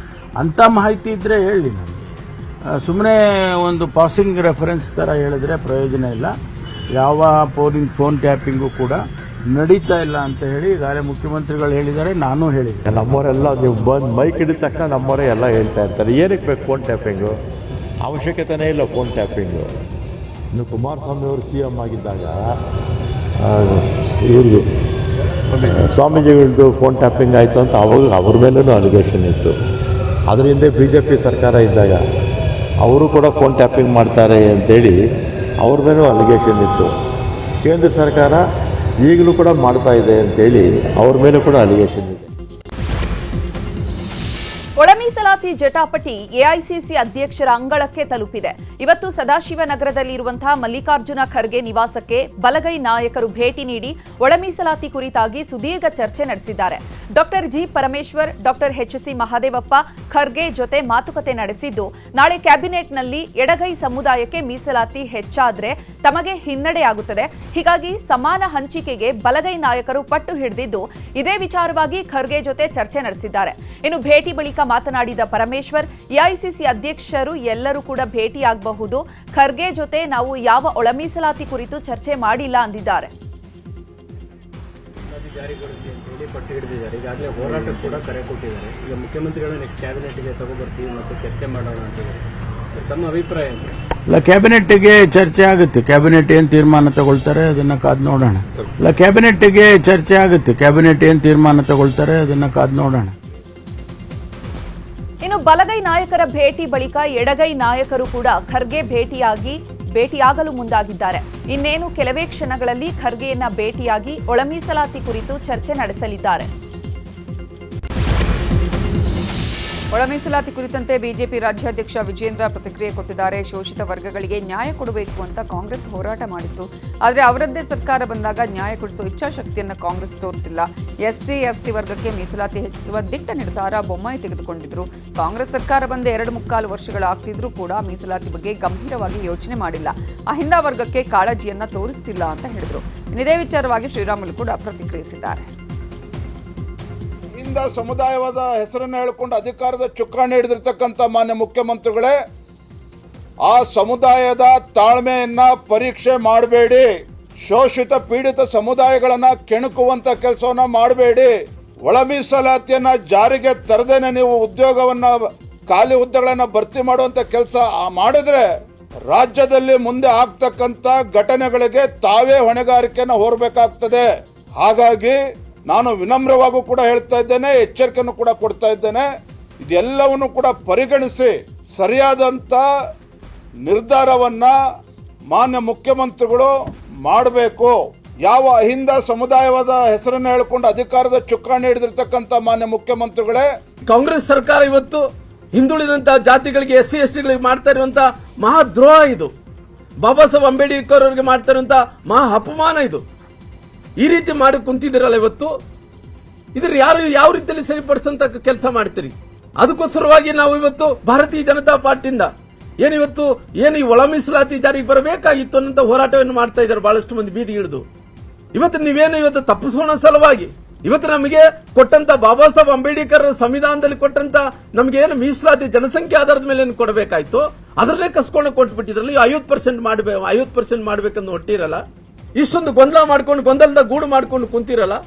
ಅಂಥ ಮಾಹಿತಿ ಇದ್ದರೆ ಹೇಳಿ ನನಗೆ. ಸುಮ್ಮನೆ ಒಂದು ಪಾಸಿಂಗ್ ರೆಫರೆನ್ಸ್ ಥರ ಹೇಳಿದ್ರೆ ಪ್ರಯೋಜನ ಇಲ್ಲ. ಯಾವ ಫೋನ್ ಟ್ಯಾಪಿಂಗು ಕೂಡ ನಡೀತಾ ಇಲ್ಲ ಅಂತ ಹೇಳಿ ಈಗಾಗಲೇ ಮುಖ್ಯಮಂತ್ರಿಗಳು ಹೇಳಿದ್ದಾರೆ, ನಾನು ಹೇಳಿದ್ದೆ. ನಮ್ಮವರೆಲ್ಲ ನೀವು ಬಂದು ಮೈಕ್ ಹಿಡಿದ ತಕ್ಷಣ ನಮ್ಮವರೇ ಎಲ್ಲ ಹೇಳ್ತಾ ಇರ್ತಾರೆ, ಏನಕ್ಕೆ ಬೇಕು ಫೋನ್ ಟ್ಯಾಪಿಂಗು? ಅವಶ್ಯಕತೆನೇ ಇಲ್ಲ ಫೋನ್ ಟ್ಯಾಪಿಂಗು. ಇನ್ನು ಕುಮಾರಸ್ವಾಮಿ ಅವರು CM ಆಗಿದ್ದಾಗ ಇವ್ರದ್ದು ಸ್ವಾಮೀಜಿಗಳದ್ದು ಫೋನ್ ಟ್ಯಾಪಿಂಗ್ ಆಯಿತು ಅಂತ ಅವಾಗ ಅವ್ರ ಮೇಲೂ ಅಲಿಗೇಷನ್ ಇತ್ತು. ಅದರ ಹಿಂದೆ BJP ಸರ್ಕಾರ ಇದ್ದಾಗ ಅವರು ಕೂಡ ಫೋನ್ ಟ್ಯಾಪಿಂಗ್ ಮಾಡ್ತಾರೆ ಅಂತೇಳಿ ಅವ್ರ ಮೇಲೂ ಅಲಿಗೇಷನ್ ಇತ್ತು. ಕೇಂದ್ರ ಸರ್ಕಾರ ಈಗಲೂ ಕೂಡ ಮಾಡ್ತಾ ಇದೆ ಅಂತೇಳಿ ಅವ್ರ ಮೇಲೆ ಕೂಡ ಅಲಿಗೇಷನ್ ಇದೆ. ಒಳ ಮೀಸಲಾತಿ ಜಟಾಪಟಿ ಎಐಸಿಸಿ ಅಧ್ಯಕ್ಷರ ಅಂಗಳಕ್ಕೆ ತಲುಪಿದೆ. ಇವತ್ತು ಸದಾಶಿವನಗರದಲ್ಲಿರುವಂತಹ ಮಲ್ಲಿಕಾರ್ಜುನ ಖರ್ಗೆ ನಿವಾಸಕ್ಕೆ ಬಲಗೈ ನಾಯಕರು ಭೇಟಿ ನೀಡಿ ಒಳ ಮೀಸಲಾತಿ ಕುರಿತಾಗಿ ಸುದೀರ್ಘ ಚರ್ಚೆ ನಡೆಸಿದ್ದಾರೆ. Doctor G Parameshwar, doctor HC Mahadevappa Kharge ಜೊತೆ ಮಾತುಕತೆ ನಡೆಸಿದ್ದು, ನಾಳೆ ಕ್ಯಾಬಿನೆಟ್ನಲ್ಲಿ ಎಡಗೈ ಸಮುದಾಯಕ್ಕೆ ಮೀಸಲಾತಿ ಹೆಚ್ಚಾದ್ರೆ ತಮಗೆ ಹಿನ್ನಡೆಯಾಗುತ್ತದೆ, ಹೀಗಾಗಿ ಸಮಾನ ಹಂಚಿಕೆಗೆ ಬಲಗೈ ನಾಯಕರು ಪಟ್ಟು ಹಿಡಿದಿದ್ದು, ಇದೇ ವಿಚಾರವಾಗಿ ಖರ್ಗೆ ಜೊತೆ ಚರ್ಚೆ ನಡೆಸಿದ್ದಾರೆ. ಇನ್ನು ಭೇಟಿ ಬಳಿಕ ಮಾತನಾಡಿದ ಪರಮೇಶ್ವರ್, ಎಐಸಿಸಿ ಅಧ್ಯಕ್ಷರು ಎಲ್ಲರೂ ಕೂಡ ಭೇಟಿಯಾಗಬಹುದು, ಖರ್ಗೆ ಜೊತೆ ನಾವು ಯಾವ ಒಳ ಮೀಸಲಾತಿ ಕುರಿತು ಚರ್ಚೆ ಮಾಡಿಲ್ಲ ಅಂದಿದ್ದಾರೆ. ಪಟ್ಟು ಹಿಡಿದಿದ್ದಾರೆ. ಈಗಾಗಲೇ ಹೋರಾಟಕ್ಕೆ ಕೂಡ ಕರೆ ಕೊಟ್ಟಿದ್ದಾರೆ. ಈಗ ಮುಖ್ಯಮಂತ್ರಿಗಳು ನೆಕ್ಸ್ಟ್ ಕ್ಯಾಬಿನೆಟ್ಗೆ ತಗೊಬರ್ತೀವಿ ಮತ್ತು ಚರ್ಚೆ ಮಾಡೋಣ ಅಂತಿದ್ದಾರೆ. ತಮ್ಮ ಅಭಿಪ್ರಾಯ ಏನು? ಇಲ್ಲ, ಕ್ಯಾಬಿನೆಟ್ಗೆ ಚರ್ಚೆ ಆಗುತ್ತೆ. ಕ್ಯಾಬಿನೆಟ್ ಏನು ತೀರ್ಮಾನ ತಗೊಳ್ತಾರೆ ಅದನ್ನ ಕಾದು ನೋಡೋಣ. ಇಲ್ಲ, ಕ್ಯಾಬಿನೆಟ್ಗೆ ಚರ್ಚೆ ಆಗುತ್ತೆ. ಕ್ಯಾಬಿನೆಟ್ ಏನು ತೀರ್ಮಾನ ತಗೊಳ್ತಾರೆ ಅದನ್ನ ಕಾದು ನೋಡೋಣ. ಇನ್ನು ಬಲಗೈ ನಾಯಕರ ಭೇಟಿ ಬಳಿಕ ಎಡಗೈ ನಾಯಕರು ಕೂಡ ಖರ್ಗೆ ಭೇಟಿಯಾಗಲು ಮುಂದಾಗಿದ್ದಾರೆ. ಇನ್ನೇನು ಕೆಲವೇ ಕ್ಷಣಗಳಲ್ಲಿ ಖರ್ಗೆಯನ್ನ ಭೇಟಿಯಾಗಿ ಒಳ ಮೀಸಲಾತಿ ಕುರಿತು ಚರ್ಚೆ ನಡೆಸಲಿದ್ದಾರೆ. ಒಳ ಮೀಸಲಾತಿ ಕುರಿತಂತೆ ಬಿಜೆಪಿ ರಾಜ್ಯಾಧ್ಯಕ್ಷ ವಿಜೇಂದ್ರ ಪ್ರತಿಕ್ರಿಯೆ ಕೊಟ್ಟಿದ್ದಾರೆ. ಶೋಷಿತ ವರ್ಗಗಳಿಗೆ ನ್ಯಾಯ ಕೊಡಬೇಕು ಅಂತ ಕಾಂಗ್ರೆಸ್ ಹೋರಾಟ ಮಾಡಿತ್ತು. ಆದರೆ ಅವರದ್ದೇ ಸರ್ಕಾರ ಬಂದಾಗ ನ್ಯಾಯ ಕೊಡಿಸುವ ಇಚ್ಛಾಶಕ್ತಿಯನ್ನು ಕಾಂಗ್ರೆಸ್ ತೋರಿಸಿಲ್ಲ. SC ST ವರ್ಗಕ್ಕೆ ಮೀಸಲಾತಿ ಹೆಚ್ಚಿಸುವ ದಿಟ್ಟ ನಿರ್ಧಾರ ಬೊಮ್ಮಾಯಿ ತೆಗೆದುಕೊಂಡಿದ್ರು. ಕಾಂಗ್ರೆಸ್ ಸರ್ಕಾರ ಬಂದ 2.25 ವರ್ಷಗಳಾಗ್ತಿದ್ರೂ ಕೂಡ ಮೀಸಲಾತಿ ಬಗ್ಗೆ ಗಂಭೀರವಾಗಿ ಯೋಚನೆ ಮಾಡಿಲ್ಲ. ಅಹಿಂದ ವರ್ಗಕ್ಕೆ ಕಾಳಜಿಯನ್ನ ತೋರಿಸ್ತಿಲ್ಲ ಅಂತ ಹೇಳಿದ್ರು. ಇದೇ ವಿಚಾರವಾಗಿ ಶ್ರೀರಾಮುಲು ಕೂಡ ಪ್ರತಿಕ್ರಿಯಿಸಿದ್ದಾರೆ. ಸಮುದಾಯವಾದ ಹೆಸರನ್ನು ಹೇಳಿಕೊಂಡು ಅಧಿಕಾರದ ಚುಕ್ಕಾಣಿ ಹಿಡಿದಿರ್ತಕ್ಕಂಥ ಮಾನ್ಯ ಮುಖ್ಯಮಂತ್ರಿಗಳೇ, ಆ ಸಮುದಾಯದ ತಾಳ್ಮೆಯನ್ನ ಪರೀಕ್ಷೆ ಮಾಡಬೇಡಿ. ಶೋಷಿತ ಪೀಡಿತ ಸಮುದಾಯಗಳನ್ನ ಕೆಣಕುವಂತ ಕೆಲಸವನ್ನ ಮಾಡಬೇಡಿ. ಒಳ ಮೀಸಲಾತಿಯನ್ನ ಜಾರಿಗೆ ತರದೇನೆ ನೀವು ಖಾಲಿ ಹುದ್ದೆಗಳನ್ನ ಭರ್ತಿ ಮಾಡುವಂತ ಕೆಲಸ ಮಾಡಿದ್ರೆ ರಾಜ್ಯದಲ್ಲಿ ಮುಂದೆ ಆಗ್ತಕ್ಕಂಥ ಘಟನೆಗಳಿಗೆ ತಾವೇ ಹೊಣೆಗಾರಿಕೆಯನ್ನು ಹೊರಬೇಕಾಗ್ತದೆ. ಹಾಗಾಗಿ ನಾನು ವಿನಮ್ರವಾಗೂ ಕೂಡ ಹೇಳ್ತಾ ಇದ್ದೇನೆ, ಎಚ್ಚರಿಕೆಯನ್ನು ಕೂಡ ಕೊಡ್ತಾ ಇದ್ದೇನೆ. ಇದೆಲ್ಲವನ್ನು ಕೂಡ ಪರಿಗಣಿಸಿ ಸರಿಯಾದಂತ ನಿರ್ಧಾರವನ್ನ ಮಾನ್ಯ ಮುಖ್ಯಮಂತ್ರಿಗಳು ಮಾಡಬೇಕು. ಯಾವ ಅಹಿಂದ ಸಮುದಾಯವಾದ ಹೆಸರನ್ನು ಹೇಳಿಕೊಂಡು ಅಧಿಕಾರದ ಚುಕ್ಕಾಣಿ ಹಿಡಿದಿರ್ತಕ್ಕಂಥ ಮಾನ್ಯ ಮುಖ್ಯಮಂತ್ರಿಗಳೇ, ಕಾಂಗ್ರೆಸ್ ಸರ್ಕಾರ ಇವತ್ತು ಹಿಂದುಳಿದಂತಹ ಜಾತಿಗಳಿಗೆ SC STಗಳಿಗೆ ಮಾಡ್ತಾ ಇರುವಂತಹ ಮಹಾ ದ್ರೋಹ ಇದು. ಬಾಬಾ ಸಾಹೇಬ್ ಅಂಬೇಡ್ಕರ್ ಅವರಿಗೆ ಮಾಡ್ತಾ ಇರುವಂತಹ ಮಹಾ ಅಪಮಾನ ಇದು. ಈ ರೀತಿ ಮಾಡಿ ಕುಂತಿದ್ದೀರಲ್ಲ ಇವತ್ತು, ಇದ್ರ ಯಾವ ರೀತಿಯಲ್ಲಿ ಸರಿಪಡಿಸಂತ ಕೆಲಸ ಮಾಡ್ತೀರಿ? ಅದಕ್ಕೋಸ್ಕರವಾಗಿ ನಾವು ಇವತ್ತು ಭಾರತೀಯ ಜನತಾ ಪಾರ್ಟಿಯಿಂದ ಏನು ಈ ಒಳ ಮೀಸಲಾತಿ ಜಾರಿಗೆ ಬರಬೇಕಾಗಿತ್ತು ಅನ್ನೋ ಹೋರಾಟವನ್ನು ಮಾಡ್ತಾ ಇದ್ದಾರೆ ಬಹಳಷ್ಟು ಮಂದಿ ಬೀದಿ ಇಳಿದು. ಇವತ್ತು ನೀವೇನು ತಪ್ಪಿಸೋಣ ಸಲುವಾಗಿ ಇವತ್ತು ನಮಗೆ ಕೊಟ್ಟಂತ ಬಾಬಾ ಸಾಹೇಬ್ ಅಂಬೇಡ್ಕರ್ ಸಂವಿಧಾನದಲ್ಲಿ ಕೊಟ್ಟಂತ ನಮ್ಗೆ ಏನು ಮೀಸಲಾತಿ ಜನಸಂಖ್ಯೆ ಆಧಾರದ ಮೇಲೆ ಏನು ಕೊಡಬೇಕಾಯ್ತು ಅದರಲ್ಲೇ ಕಸ್ಕೊಂಡು ಕೊಟ್ಬಿಟ್ಟಿದ್ರಲ್ಲ. 50% ಮಾಡ್ಬೇಕಂತ ಹೊಟ್ಟಿರಲ್ಲ. ಇಷ್ಟೊಂದು ಗೊಂದಲದ ಗೂಡು ಮಾಡ್ಕೊಂಡು ಕುಂತಿರಲ್ಲ.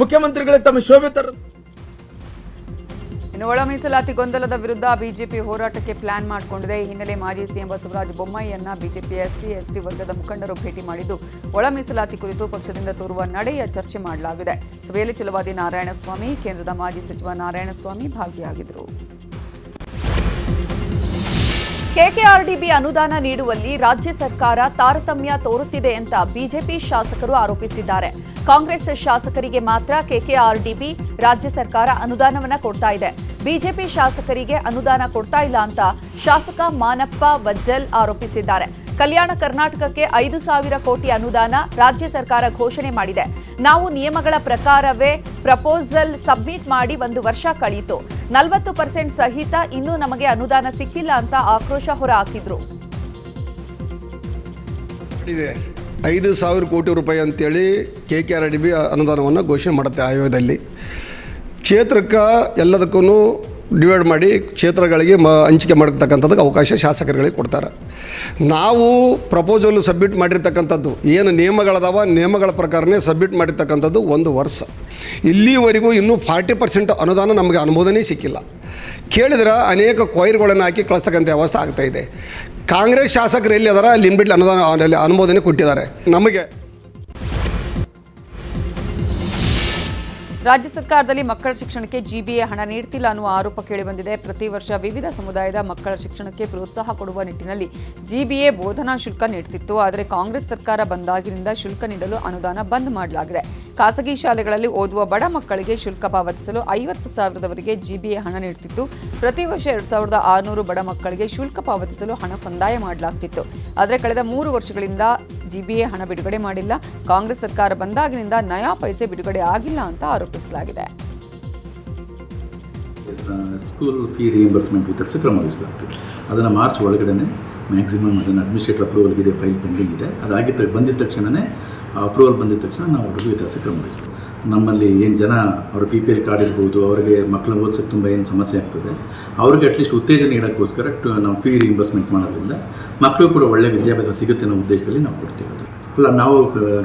ಮುಖ್ಯಮಂತ್ರಿಗಳೇ ತಮ್ಮ ಶೋಭೆ ತರ. ಇನ್ನು ಒಳ ಮೀಸಲಾತಿ ಗೊಂದಲದ ವಿರುದ್ಧ ಬಿಜೆಪಿ ಹೋರಾಟಕ್ಕೆ ಪ್ಲಾನ್ ಮಾಡಿಕೊಂಡಿದೆ. ಈ ಹಿನ್ನೆಲೆ ಮಾಜಿ ಸಿಎಂ ಬಸವರಾಜ ಬೊಮ್ಮಾಯಿಯನ್ನ ಬಿಜೆಪಿ SC/ST ವರ್ಗದ ಮುಖಂಡರು ಭೇಟಿ ಮಾಡಿದ್ದು ಒಳ ಮೀಸಲಾತಿ ಕುರಿತು ಪಕ್ಷದಿಂದ ತೋರುವ ನಡೆಯ ಚರ್ಚೆ ಮಾಡಲಾಗಿದೆ. ಸಭೆಯಲ್ಲಿ ಛಲವಾದಿ ನಾರಾಯಣಸ್ವಾಮಿ, ಕೇಂದ್ರದ ಮಾಜಿ ಸಚಿವ ನಾರಾಯಣಸ್ವಾಮಿ ಭಾಗಿಯಾಗಿದ್ದರು. ಕೆಕೆಆರ್ಡಿಬಿ ಅನುದಾನ ನೀಡುವಲ್ಲಿ ರಾಜ್ಯ ಸರ್ಕಾರ ತಾರತಮ್ಯ ತೋರುತ್ತಿದೆ ಅಂತ ಬಿಜೆಪಿ ಶಾಸಕರು ಆರೋಪಿಸಿದ್ದಾರೆ. ಕಾಂಗ್ರೆಸ್ ಶಾಸಕರಿಗೆ ಮಾತ್ರ ಕೆಕೆಆರ್ಡಿಬಿ ರಾಜ್ಯ ಸರ್ಕಾರ ಅನುದಾನವನ್ನ ಕೊಡ್ತಾ ಇದೆ, ಬಿಜೆಪಿ ಶಾಸಕರಿಗೆ ಅನುದಾನ ಕೊಡ್ತಾ ಇಲ್ಲ ಅಂತ ಶಾಸಕ ಮಾನಪ್ಪ ವಜ್ಜಲ್ ಆರೋಪಿಸಿದ್ದಾರೆ. ಕಲ್ಯಾಣ ಕರ್ನಾಟಕಕ್ಕೆ 5,000 ಕೋಟಿ ಅನುದಾನ ರಾಜ್ಯ ಸರ್ಕಾರ ಘೋಷಣೆ ಮಾಡಿದೆ. ನಾವು ನಿಯಮಗಳ ಪ್ರಕಾರವೇ ಪ್ರಪೋಸಲ್ ಸಬ್ಮಿಟ್ ಮಾಡಿ 1 ವರ್ಷ ಕಳೆಯಿತು. 40% ಸಹಿತ ಇನ್ನೂ ನಮಗೆ ಅನುದಾನ ಸಿಕ್ಕಿಲ್ಲ ಅಂತ ಆಕ್ರೋಶ ಹೊರಹಾಕಿದ್ರು. 5,000 ಕೋಟಿ ರೂಪಾಯಿ ಅಂತೇಳಿ ಕೆಕೆಆರ್ಡಿಬಿ ಅನುದಾನವನ್ನು ಘೋಷಣೆ ಮಾಡುತ್ತೆ ಆಯೋಗದಲ್ಲಿ. ಕ್ಷೇತ್ರಕ್ಕೆ ಎಲ್ಲದಕ್ಕೂ ಡಿವೈಡ್ ಮಾಡಿ ಕ್ಷೇತ್ರಗಳಿಗೆ ಹಂಚಿಕೆ ಮಾಡಿರ್ತಕ್ಕಂಥದ್ದಕ್ಕೆ ಅವಕಾಶ ಶಾಸಕರುಗಳಿಗೆ ಕೊಡ್ತಾರೆ. ನಾವು ಪ್ರಪೋಸಲ್ ಸಬ್ಮಿಟ್ ಮಾಡಿರ್ತಕ್ಕಂಥದ್ದು ಏನು ನಿಯಮಗಳದಾವ, ನಿಯಮಗಳ ಪ್ರಕಾರನೇ ಸಬ್ಮಿಟ್ ಮಾಡಿರ್ತಕ್ಕಂಥದ್ದು 1 ವರ್ಷ. ಇಲ್ಲಿವರೆಗೂ ಇನ್ನೂ 40% ಅನುದಾನ ನಮಗೆ ಅನುಮೋದನೆ ಸಿಕ್ಕಿಲ್ಲ. ಕೇಳಿದ್ರೆ ಅನೇಕ ಕೊಯ್ರುಗಳನ್ನು ಹಾಕಿ ಕಳಿಸ್ತಕ್ಕಂಥ ವ್ಯವಸ್ಥೆ ಆಗ್ತಾಯಿದೆ. ಕಾಂಗ್ರೆಸ್ ಶಾಸಕರು ಎಲ್ಲಿ ಅದರ ಲಿಮಿಟ್ ಅನುಮೋದನೆ ಕೊಟ್ಟಿದ್ದಾರೆ. ನಮಗೆ ರಾಜ್ಯ ಸರ್ಕಾರದಲ್ಲಿ ಮಕ್ಕಳ ಶಿಕ್ಷಣಕ್ಕೆ ಜಿಬಿಎ ಹಣ ನೀಡ್ತಿಲ್ಲ ಅನ್ನುವ ಆರೋಪ ಕೇಳಿಬಂದಿದೆ. ಪ್ರತಿ ವರ್ಷ ವಿವಿಧ ಸಮುದಾಯದ ಮಕ್ಕಳ ಶಿಕ್ಷಣಕ್ಕೆ ಪ್ರೋತ್ಸಾಹ ಕೊಡುವ ನಿಟ್ಟಿನಲ್ಲಿ ಜಿಬಿಎ ಬೋಧನಾ ಶುಲ್ಕ ನೀಡುತ್ತಿತ್ತು. ಆದರೆ ಕಾಂಗ್ರೆಸ್ ಸರ್ಕಾರ ಬಂದಾಗಿನಿಂದ ಶುಲ್ಕ ನೀಡಲು ಅನುದಾನ ಬಂದ್ ಮಾಡಲಾಗಿದೆ. ಖಾಸಗಿ ಶಾಲೆಗಳಲ್ಲಿ ಓದುವ ಬಡ ಮಕ್ಕಳಿಗೆ ಶುಲ್ಕ ಪಾವತಿಸಲು 50,000ವರೆಗೆ ಜಿಬಿಎ ಹಣ ನೀಡುತ್ತಿತ್ತು. ಪ್ರತಿ ವರ್ಷ 2,600 ಬಡ ಮಕ್ಕಳಿಗೆ ಶುಲ್ಕ ಪಾವತಿಸಲು ಹಣ ಸಂದಾಯ ಮಾಡಲಾಗ್ತಿತ್ತು. ಆದರೆ ಕಳೆದ 3 ವರ್ಷಗಳಿಂದ ಜಿಬಿಎ ಹಣ ಬಿಡುಗಡೆ ಮಾಡಿಲ್ಲ. ಕಾಂಗ್ರೆಸ್ ಸರ್ಕಾರ ಬಂದಾಗಿನಿಂದ ನಯಾ ಪೈಸೆ ಬಿಡುಗಡೆ ಆಗಿಲ್ಲ ಅಂತ ಆರೋಪಿಸಲಾಗಿದೆ. ಸ್ಕೂಲ್ ಫೀ ರಿಯಂಬರ್ಸ್ಮೆಂಟ್ ವಿತರಿಸಿ ಕ್ರಮ ವಹಿಸಲಾಗ್ತದೆ. ಅದನ್ನು ಮಾರ್ಚ್ ಒಳಗಡೆ ಮ್ಯಾಕ್ಸಿಮಮ್ ಅದನ್ನು ಅಡ್ಮಿನಿಸ್ಟ್ರೇಟರ್ ಅಪ್ರೂವಲ್ಗಿದೆ, ಫೈಲ್ ಪೆಂಡಿಂಗ್ ಇದೆ. ಅದಾಗಿ ಬಂದಿದ್ದ ತಕ್ಷಣವೇ ಅಪ್ರೂವಲ್ ಬಂದಿದ್ದ ತಕ್ಷಣ ನಾವು ಅವ್ರಿಗೆ ವಿತರಿಸಿ ಕ್ರಮ ವಹಿಸ್ತೀವಿ. ನಮ್ಮಲ್ಲಿ ಏನು ಜನ ಅವ್ರ PPL ಕಾರ್ಡ್ ಇರ್ಬೋದು, ಅವರಿಗೆ ಮಕ್ಕಳು ಓದಿಸೋಕ್ಕೆ ತುಂಬ ಏನು ಸಮಸ್ಯೆ ಆಗ್ತದೆ, ಅವ್ರಿಗೆ ಅಟ್ಲೀಸ್ಟ್ ಉತ್ತೇಜನ ನೀಡೋಕ್ಕೋಸ್ಕರ ನಾವು ಫೀ ರಿಯಂಬರ್ಸ್ಮೆಂಟ್ ಮಾಡೋದ್ರಿಂದ ಮಕ್ಕಳು ಕೂಡ ಒಳ್ಳೆಯ ವಿದ್ಯಾಭ್ಯಾಸ ಸಿಗುತ್ತೆ ಅನ್ನೋ ಉದ್ದೇಶದಲ್ಲಿ ನಾವು ಕೊಡ್ತೀವಿ. ಅಲ್ಲ, ನಾವು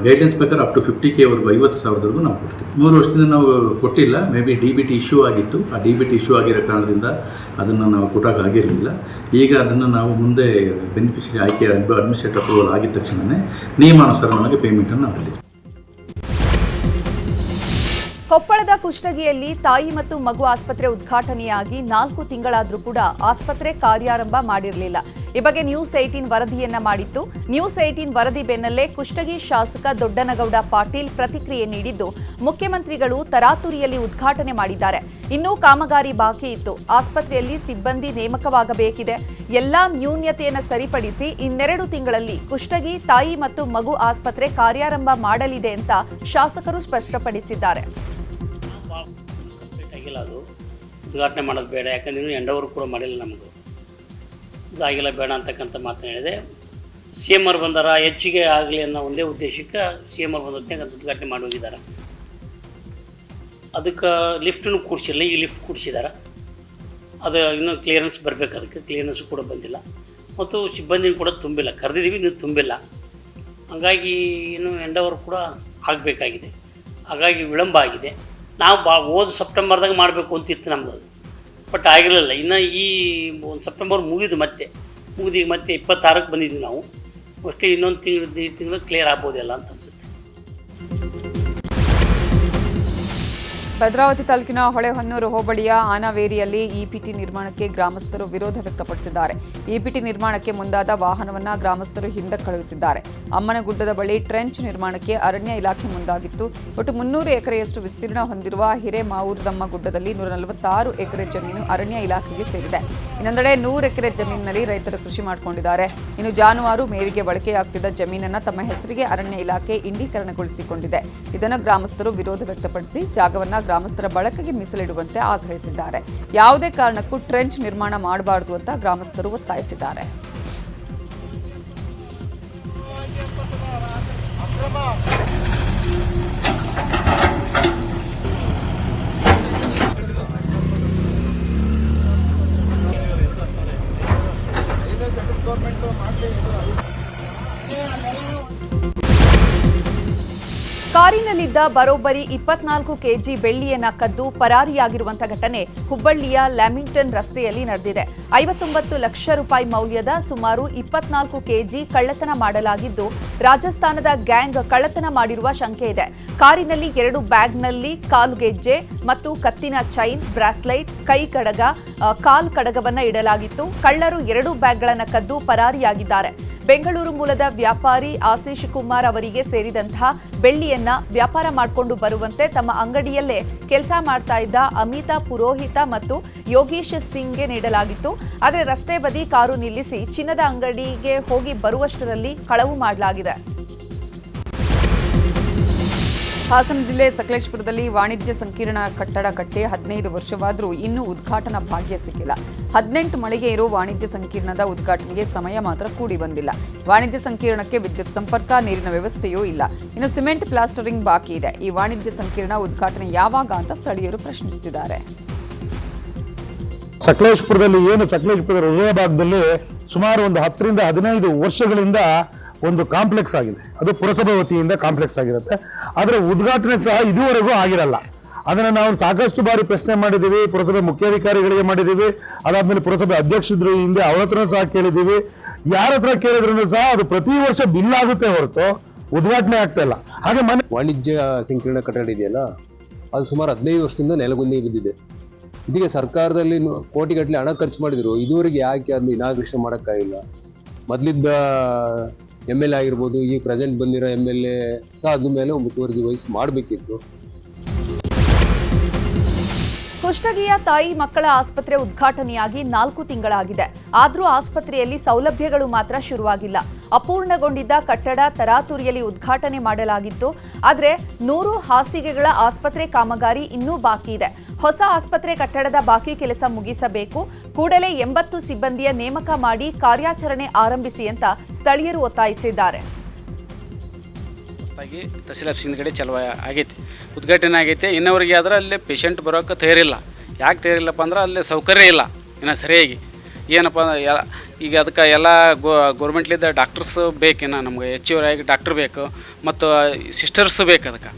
ಗೈಡ್ಲೈನ್ಸ್ ಪ್ರಕಾರ ಅಪ್ ಟು 50K ವರೆಗೂ 50,000ವರೆಗೂ ನಾವು ಕೊಡ್ತೀವಿ. 3 ವರ್ಷದಿಂದ ನಾವು ಕೊಟ್ಟಿಲ್ಲ. ಮೇ ಬಿ DBT ಇಶ್ಯೂ ಆಗಿತ್ತು. ಆ DBT ಇಶ್ಯೂ ಆಗಿರೋ ಕಾರಣದಿಂದ ಅದನ್ನು ನಾವು ಕೊಟ್ಟೋಕ್ಕಾಗಿರಲಿಲ್ಲ. ಈಗ ಅದನ್ನು ನಾವು ಮುಂದೆ ಬೆನಿಫಿಷರಿ ಆಯ್ಕೆ ಅಡ್ಮಿನಿಸ್ಟ್ರೇಟರ್ ಅಪ್ರೂವಲ್ ಆಗಿದ ತಕ್ಷಣವೇ ನಿಯಮಾನುಸಾರವಾಗಿ ಪೇಮೆಂಟನ್ನು ನಾವು ರಿಲೀಸ್. ಕೊಪ್ಪಳದ ಕುಷ್ಟಗಿಯಲ್ಲಿ ತಾಯಿ ಮತ್ತು ಮಗು ಆಸ್ಪತ್ರೆ ಉದ್ಘಾಟನೆಯಾಗಿ 4 ತಿಂಗಳಾದರೂ ಕೂಡ ಆಸ್ಪತ್ರೆ ಕಾರ್ಯಾರಂಭ ಮಾಡಿರಲಿಲ್ಲ. ಈ ಬಗ್ಗೆ ನ್ಯೂಸ್ 18 ವರದಿಯನ್ನ ಮಾಡಿತ್ತು. ನ್ಯೂಸ್ 18 ವರದಿ ಬೆನ್ನಲ್ಲೇ ಕುಷ್ಟಗಿ ಶಾಸಕ ದೊಡ್ಡನಗೌಡ ಪಾಟೀಲ್ ಪ್ರತಿಕ್ರಿಯೆ ನೀಡಿದ್ದು, ಮುಖ್ಯಮಂತ್ರಿಗಳು ತರಾತುರಿಯಲ್ಲಿ ಉದ್ಘಾಟನೆ ಮಾಡಿದ್ದಾರೆ. ಇನ್ನೂ ಕಾಮಗಾರಿ ಬಾಕಿ ಇತ್ತು. ಆಸ್ಪತ್ರೆಯಲ್ಲಿ ಸಿಬ್ಬಂದಿ ನೇಮಕವಾಗಬೇಕಿದೆ. ಎಲ್ಲಾ ನ್ಯೂನ್ಯತೆಯನ್ನು ಸರಿಪಡಿಸಿ 2 ತಿಂಗಳಲ್ಲಿ ಕುಷ್ಟಗಿ ತಾಯಿ ಮತ್ತು ಮಗು ಆಸ್ಪತ್ರೆ ಕಾರ್ಯಾರಂಭ ಮಾಡಲಿದೆ ಅಂತ ಶಾಸಕರು ಸ್ಪಷ್ಟಪಡಿಸಿದ್ದಾರೆ. ಅದು ಉದ್ಘಾಟನೆ ಮಾಡೋದು ಬೇಡ, ಯಾಕಂದ್ರೆ ಇನ್ನೂ ಎಂಡವರು ಕೂಡ ಮಾಡಿಲ್ಲ, ನಮಗೂ ಇದಾಗಿಲ್ಲ, ಬೇಡ ಅಂತಕ್ಕಂಥ ಮಾತನ್ನು ಹೇಳಿದೆ. CM ಅವ್ರು ಬಂದಾರ, ಹೆಚ್ಚಿಗೆ ಆಗಲಿ ಅನ್ನೋ ಒಂದೇ ಉದ್ದೇಶಕ್ಕೆ CM ಅವ್ರು ಬಂದ ಉದ್ಘಾಟನೆ ಮಾಡಿ ಹೋಗಿದ್ದಾರೆ. ಅದಕ್ಕೆ ಲಿಫ್ಟನ್ನು ಕೂಡಿಸಿಲ್ಲ, ಈಗ ಲಿಫ್ಟ್ ಕೂಡಿಸಿದ್ದಾರೆ. ಅದು ಇನ್ನೂ ಕ್ಲಿಯರೆನ್ಸ್ ಬರಬೇಕು, ಅದಕ್ಕೆ ಕ್ಲಿಯರೆನ್ಸ್ ಕೂಡ ಬಂದಿಲ್ಲ ಮತ್ತು ಸಿಬ್ಬಂದಿ ಕೂಡ ತುಂಬಿಲ್ಲ. ಕರೆದಿದ್ದೀವಿ, ಇನ್ನೂ ತುಂಬಿಲ್ಲ. ಹಾಗಾಗಿ ಇನ್ನು ಎಂಡವರು ಕೂಡ ಆಗಬೇಕಾಗಿದೆ. ಹಾಗಾಗಿ ವಿಳಂಬ ಆಗಿದೆ. ನಾವು ಹೋದ ಸೆಪ್ಟೆಂಬರ್ದಾಗ ಮಾಡಬೇಕು ಅಂತಿತ್ತು ನಮ್ಮದು, ಬಟ್ ಆಗಿರಲಿಲ್ಲ. ಇನ್ನು ಈ 1 ಸೆಪ್ಟೆಂಬರ್ ಮುಗಿದು ಮತ್ತೆ ಈಗ ಮತ್ತೆ 26ಕ್ಕೆ ಬಂದಿದ್ವಿ ನಾವು. ಅಷ್ಟೇ ಇನ್ನೊಂದು ತಿಂಗಳು ಕ್ಲಿಯರ್ ಆಗ್ಬೋದಲ್ಲ ಅಂತ ಅನಿಸುತ್ತೆ. ಭದ್ರಾವತಿ ತಾಲೂಕಿನ ಹೊಳೆಹೊನ್ನೂರು ಹೋಬಳಿಯ ಆನವೇರಿಯಲ್ಲಿ ಇಪಿಟಿ ನಿರ್ಮಾಣಕ್ಕೆ ಗ್ರಾಮಸ್ಥರು ವಿರೋಧ ವ್ಯಕ್ತಪಡಿಸಿದ್ದಾರೆ. ಇಪಿಟಿ ನಿರ್ಮಾಣಕ್ಕೆ ಮುಂದಾದ ವಾಹನವನ್ನು ಗ್ರಾಮಸ್ಥರು ಹಿಂದಕ್ಕೆ ಕಳುಹಿಸಿದ್ದಾರೆ. ಅಮ್ಮನಗುಡ್ಡದ ಬಳಿ ಟ್ರೆಂಚ್ ನಿರ್ಮಾಣಕ್ಕೆ ಅರಣ್ಯ ಇಲಾಖೆ ಮುಂದಾಗಿತ್ತು. ಒಟ್ಟು 300 ಎಕರೆಯಷ್ಟು ವಿಸ್ತೀರ್ಣ ಹೊಂದಿರುವ ಹಿರೇಮಾವೂರದಮ್ಮ ಗುಡ್ಡದಲ್ಲಿ 146 ಎಕರೆ ಜಮೀನು ಅರಣ್ಯ ಇಲಾಖೆಗೆ ಸೇರಿದೆ. ಇನ್ನೊಂದೆಡೆ 100 ಎಕರೆ ಜಮೀನಿನಲ್ಲಿ ರೈತರು ಕೃಷಿ ಮಾಡಿಕೊಂಡಿದ್ದಾರೆ. ಇನ್ನು ಜಾನುವಾರು ಮೇವಿಗೆ ಬಳಕೆಯಾಗ್ತಿದ್ದ ಜಮೀನನ್ನು ತಮ್ಮ ಹೆಸರಿಗೆ ಅರಣ್ಯ ಇಲಾಖೆ ಇಂಡೀಕರಣಗೊಳಿಸಿಕೊಂಡಿದೆ. ಇದನ್ನು ಗ್ರಾಮಸ್ಥರು ವಿರೋಧ ವ್ಯಕ್ತಪಡಿಸಿ ಜಾಗವನ್ನು ಗ್ರಾಮಸ್ಥರ ಬಳಕೆಗೆ ಮೀಸಲಿಡುವಂತೆ ಆಗ್ರಹಿಸಿದ್ದಾರೆ. ಯಾವುದೇ ಕಾರಣಕ್ಕೂ ಟ್ರೆಂಚ್ ನಿರ್ಮಾಣ ಮಾಡಬಾರದು ಅಂತ ಗ್ರಾಮಸ್ಥರು ಒತ್ತಾಯಿಸಿದ್ದಾರೆ. ಕಾರಿನಲ್ಲಿದ್ದ ಬರೋಬ್ಬರಿ 24 ಕೆಜಿ ಬೆಳ್ಳಿಯನ್ನ ಕದ್ದು ಪರಾರಿಯಾಗಿರುವಂತಹ ಘಟನೆ ಹುಬ್ಬಳ್ಳಿಯ ಲ್ಯಾಮಿಂಗ್ಟನ್ ರಸ್ತೆಯಲ್ಲಿ ನಡೆದಿದೆ. 59 ಲಕ್ಷ ರೂಪಾಯಿ ಮೌಲ್ಯದ ಸುಮಾರು 24 ಕೆಜಿ ಕಳ್ಳತನ ಮಾಡಲಾಗಿದ್ದು, ರಾಜಸ್ಥಾನದ ಗ್ಯಾಂಗ್ ಕಳ್ಳತನ ಮಾಡಿರುವ ಶಂಕೆ ಇದೆ. ಕಾರಿನಲ್ಲಿ 2 ಬ್ಯಾಗ್ನಲ್ಲಿ ಕಾಲುಗೆಜ್ಜೆ ಮತ್ತು ಕತ್ತಿನ ಚೈನ್, ಬ್ರಾಸ್ಲೈಟ್, ಕೈ ಕಡಗ, ಕಾಲ್ ಕಡಗವನ್ನ ಇಡಲಾಗಿತ್ತು. ಕಳ್ಳರು 2 ಬ್ಯಾಗ್ಗಳನ್ನು ಕದ್ದು ಪರಾರಿಯಾಗಿದ್ದಾರೆ. ಬೆಂಗಳೂರು ಮೂಲದ ವ್ಯಾಪಾರಿ ಆಶೀಶ್ ಕುಮಾರ್ ಅವರಿಗೆ ಸೇರಿದಂತಹ ಬೆಳ್ಳಿಯನ್ನ ವ್ಯಾಪಾರ ಮಾಡಿಕೊಂಡು ಬರುವಂತೆ ತಮ್ಮ ಅಂಗಡಿಯಲ್ಲೇ ಕೆಲಸ ಮಾಡ್ತಾ ಇದ್ದ ಅಮಿತಾ ಪುರೋಹಿತ ಮತ್ತು ಯೋಗೀಶ್ ಸಿಂಗ್ಗೆ ನೀಡಲಾಗಿತ್ತು. ಆದರೆ ರಸ್ತೆ ಬದಿ ಕಾರು ನಿಲ್ಲಿಸಿ ಚಿನ್ನದ ಅಂಗಡಿಗೆ ಹೋಗಿ ಬರುವಷ್ಟರಲ್ಲಿ ಕಳವು ಮಾಡಲಾಗಿದೆ. ಹಾಸನ ಜಿಲ್ಲೆ ಸಕಲೇಶಪುರದಲ್ಲಿ ವಾಣಿಜ್ಯ ಸಂಕೀರ್ಣ ಕಟ್ಟಡ ಕಟ್ಟಿ 15 ವರ್ಷವಾದರೂ ಇನ್ನೂ ಉದ್ಘಾಟನಾ ಭಾಗ್ಯ ಸಿಕ್ಕಿಲ್ಲ. 18 ಮಳಿಗೆ ಇರೋ ವಾಣಿಜ್ಯ ಸಂಕೀರ್ಣದ ಉದ್ಘಾಟನೆಗೆ ಸಮಯ ಮಾತ್ರ ಕೂಡಿ ಬಂದಿಲ್ಲ. ವಾಣಿಜ್ಯ ಸಂಕೀರ್ಣಕ್ಕೆ ವಿದ್ಯುತ್ ಸಂಪರ್ಕ, ನೀರಿನ ವ್ಯವಸ್ಥೆಯೂ ಇಲ್ಲ. ಇನ್ನು ಸಿಮೆಂಟ್ ಪ್ಲಾಸ್ಟರಿಂಗ್ ಬಾಕಿ ಇದೆ. ಈ ವಾಣಿಜ್ಯ ಸಂಕೀರ್ಣ ಉದ್ಘಾಟನೆ ಯಾವಾಗ ಅಂತ ಸ್ಥಳೀಯರು ಪ್ರಶ್ನಿಸುತ್ತಿದ್ದಾರೆ. ಸಕಲೇಶಪುರದಲ್ಲಿ ಸಕಲೇಶಪುರದ ಹೃದಯ ಭಾಗದಲ್ಲಿ ಸುಮಾರು ಒಂದು 10 ರಿಂದ 15 ವರ್ಷಗಳಿಂದ ಒಂದು ಕಾಂಪ್ಲೆಕ್ಸ್ ಆಗಿದೆ. ಅದು ಪುರಸಭೆ ವತಿಯಿಂದ ಕಾಂಪ್ಲೆಕ್ಸ್ ಆಗಿರುತ್ತೆ. ಆದರೆ ಉದ್ಘಾಟನೆ ಸಹ ಇದುವರೆಗೂ ಆಗಿರಲ್ಲ. ಅದನ್ನು ನಾವು ಸಾಕಷ್ಟು ಬಾರಿ ಪ್ರಶ್ನೆ ಮಾಡಿದ್ದೀವಿ, ಪುರಸಭೆ ಮುಖ್ಯಾಧಿಕಾರಿಗಳಿಗೆ ಮಾಡಿದ್ದೀವಿ, ಅದಾದ್ಮೇಲೆ ಪುರಸಭೆ ಅಧ್ಯಕ್ಷರು ಹಿಂದೆ ಅವ್ರ ಹತ್ರ ಸಹ ಕೇಳಿದ್ದೀವಿ. ಯಾರ ಹತ್ರ ಕೇಳಿದ್ರು ಸಹ ಅದು ಪ್ರತಿ ವರ್ಷ ಬಿಲ್ ಆಗುತ್ತೆ ಹೊರತು ಉದ್ಘಾಟನೆ ಆಗ್ತಾ ಇಲ್ಲ. ಹಾಗೆ ವಾಣಿಜ್ಯ ಸಂಕೀರ್ಣ ಕಟ್ಟಡ ಇದೆಯಲ್ಲ, ಅದು ಸುಮಾರು 15 ವರ್ಷದಿಂದ ನೆಲಗುಂದಿಗೆ ಬಿದ್ದಿದೆ. ಇದೀಗ ಸರ್ಕಾರದಲ್ಲಿ ಕೋಟಿಗಟ್ಟಲೆ ಹಣ ಖರ್ಚು ಮಾಡಿದ್ರು, ಇದುವರೆಗೆ ಯಾಕೆ ಅದನ್ನ ಇನಾಗ್ರೇಷನ್ ಮಾಡೋಕ್ಕಾಗಿಲ್ಲ? ಮೊದಲಿದ್ದ MLA ಆಗಿರ್ಬೋದು, ಈ ಪ್ರೆಸೆಂಟ್ ಬಂದಿರೋ MLA ಸಹ ಅದ್ರ ಮೇಲೆ ಮುತುವರ್ಜಿ ವಹಿಸಿ ಮಾಡಬೇಕಿತ್ತು. ಕುಷ್ಟಗಿಯ ತಾಯಿ ಮಕ್ಕಳ ಆಸ್ಪತ್ರೆ ಉದ್ಘಾಟನೆಯಾಗಿ 4 ತಿಂಗಳಾಗಿದೆ. ಆದರೂ ಆಸ್ಪತ್ರೆಯಲ್ಲಿ ಸೌಲಭ್ಯಗಳು ಮಾತ್ರ ಶುರುವಾಗಿಲ್ಲ. ಅಪೂರ್ಣಗೊಂಡಿದ್ದ ಕಟ್ಟಡ ತರಾತುರಿಯಲ್ಲಿ ಉದ್ಘಾಟನೆ ಮಾಡಲಾಗಿತ್ತು. ಆದರೆ 100 ಹಾಸಿಗೆಗಳ ಆಸ್ಪತ್ರೆ ಕಾಮಗಾರಿ ಇನ್ನೂ ಬಾಕಿ ಇದೆ. ಹೊಸ ಆಸ್ಪತ್ರೆ ಕಟ್ಟಡದ ಬಾಕಿ ಕೆಲಸ ಮುಗಿಸಬೇಕು. ಕೂಡಲೇ 80 ಸಿಬ್ಬಂದಿಯ ನೇಮಕ ಮಾಡಿ ಕಾರ್ಯಾಚರಣೆ ಆರಂಭಿಸಿ ಅಂತ ಸ್ಥಳೀಯರು ಒತ್ತಾಯಿಸಿದ್ದಾರೆ. ತಹಸೀಲ್ ಆಫೀಸ್ ಹಿಂದ್ಗಡೆ ಚಲೋ ಆಗೈತಿ, ಉದ್ಘಾಟನೆ ಆಗೈತೆ. ಇನ್ನವರಿಗೆ ಆದ್ರೆ ಅಲ್ಲೇ ಪೇಷಂಟ್ ಬರೋಕ್ಕೆ ತಯಾರಿಲ್ಲ. ಯಾಕೆ ತಯಾರಿಲ್ಲಪ್ಪ ಅಂದ್ರೆ ಅಲ್ಲೇ ಸೌಕರ್ಯ ಇಲ್ಲ ಇನ್ನು ಸರಿಯಾಗಿ. ಏನಪ್ಪ ಈಗ ಅದಕ್ಕೆ ಎಲ್ಲ ಗೌರ್ಮೆಂಟ್ಲಿದ್ದ ಡಾಕ್ಟರ್ಸ್ ಬೇಕಿನ್ನು, ನಮ್ಗೆ ಹೆಚ್ಚುವರಿಯಾಗಿ ಡಾಕ್ಟರ್ ಬೇಕು ಮತ್ತು ಸಿಸ್ಟರ್ಸ್ ಬೇಕು. ಅದಕ್ಕೆ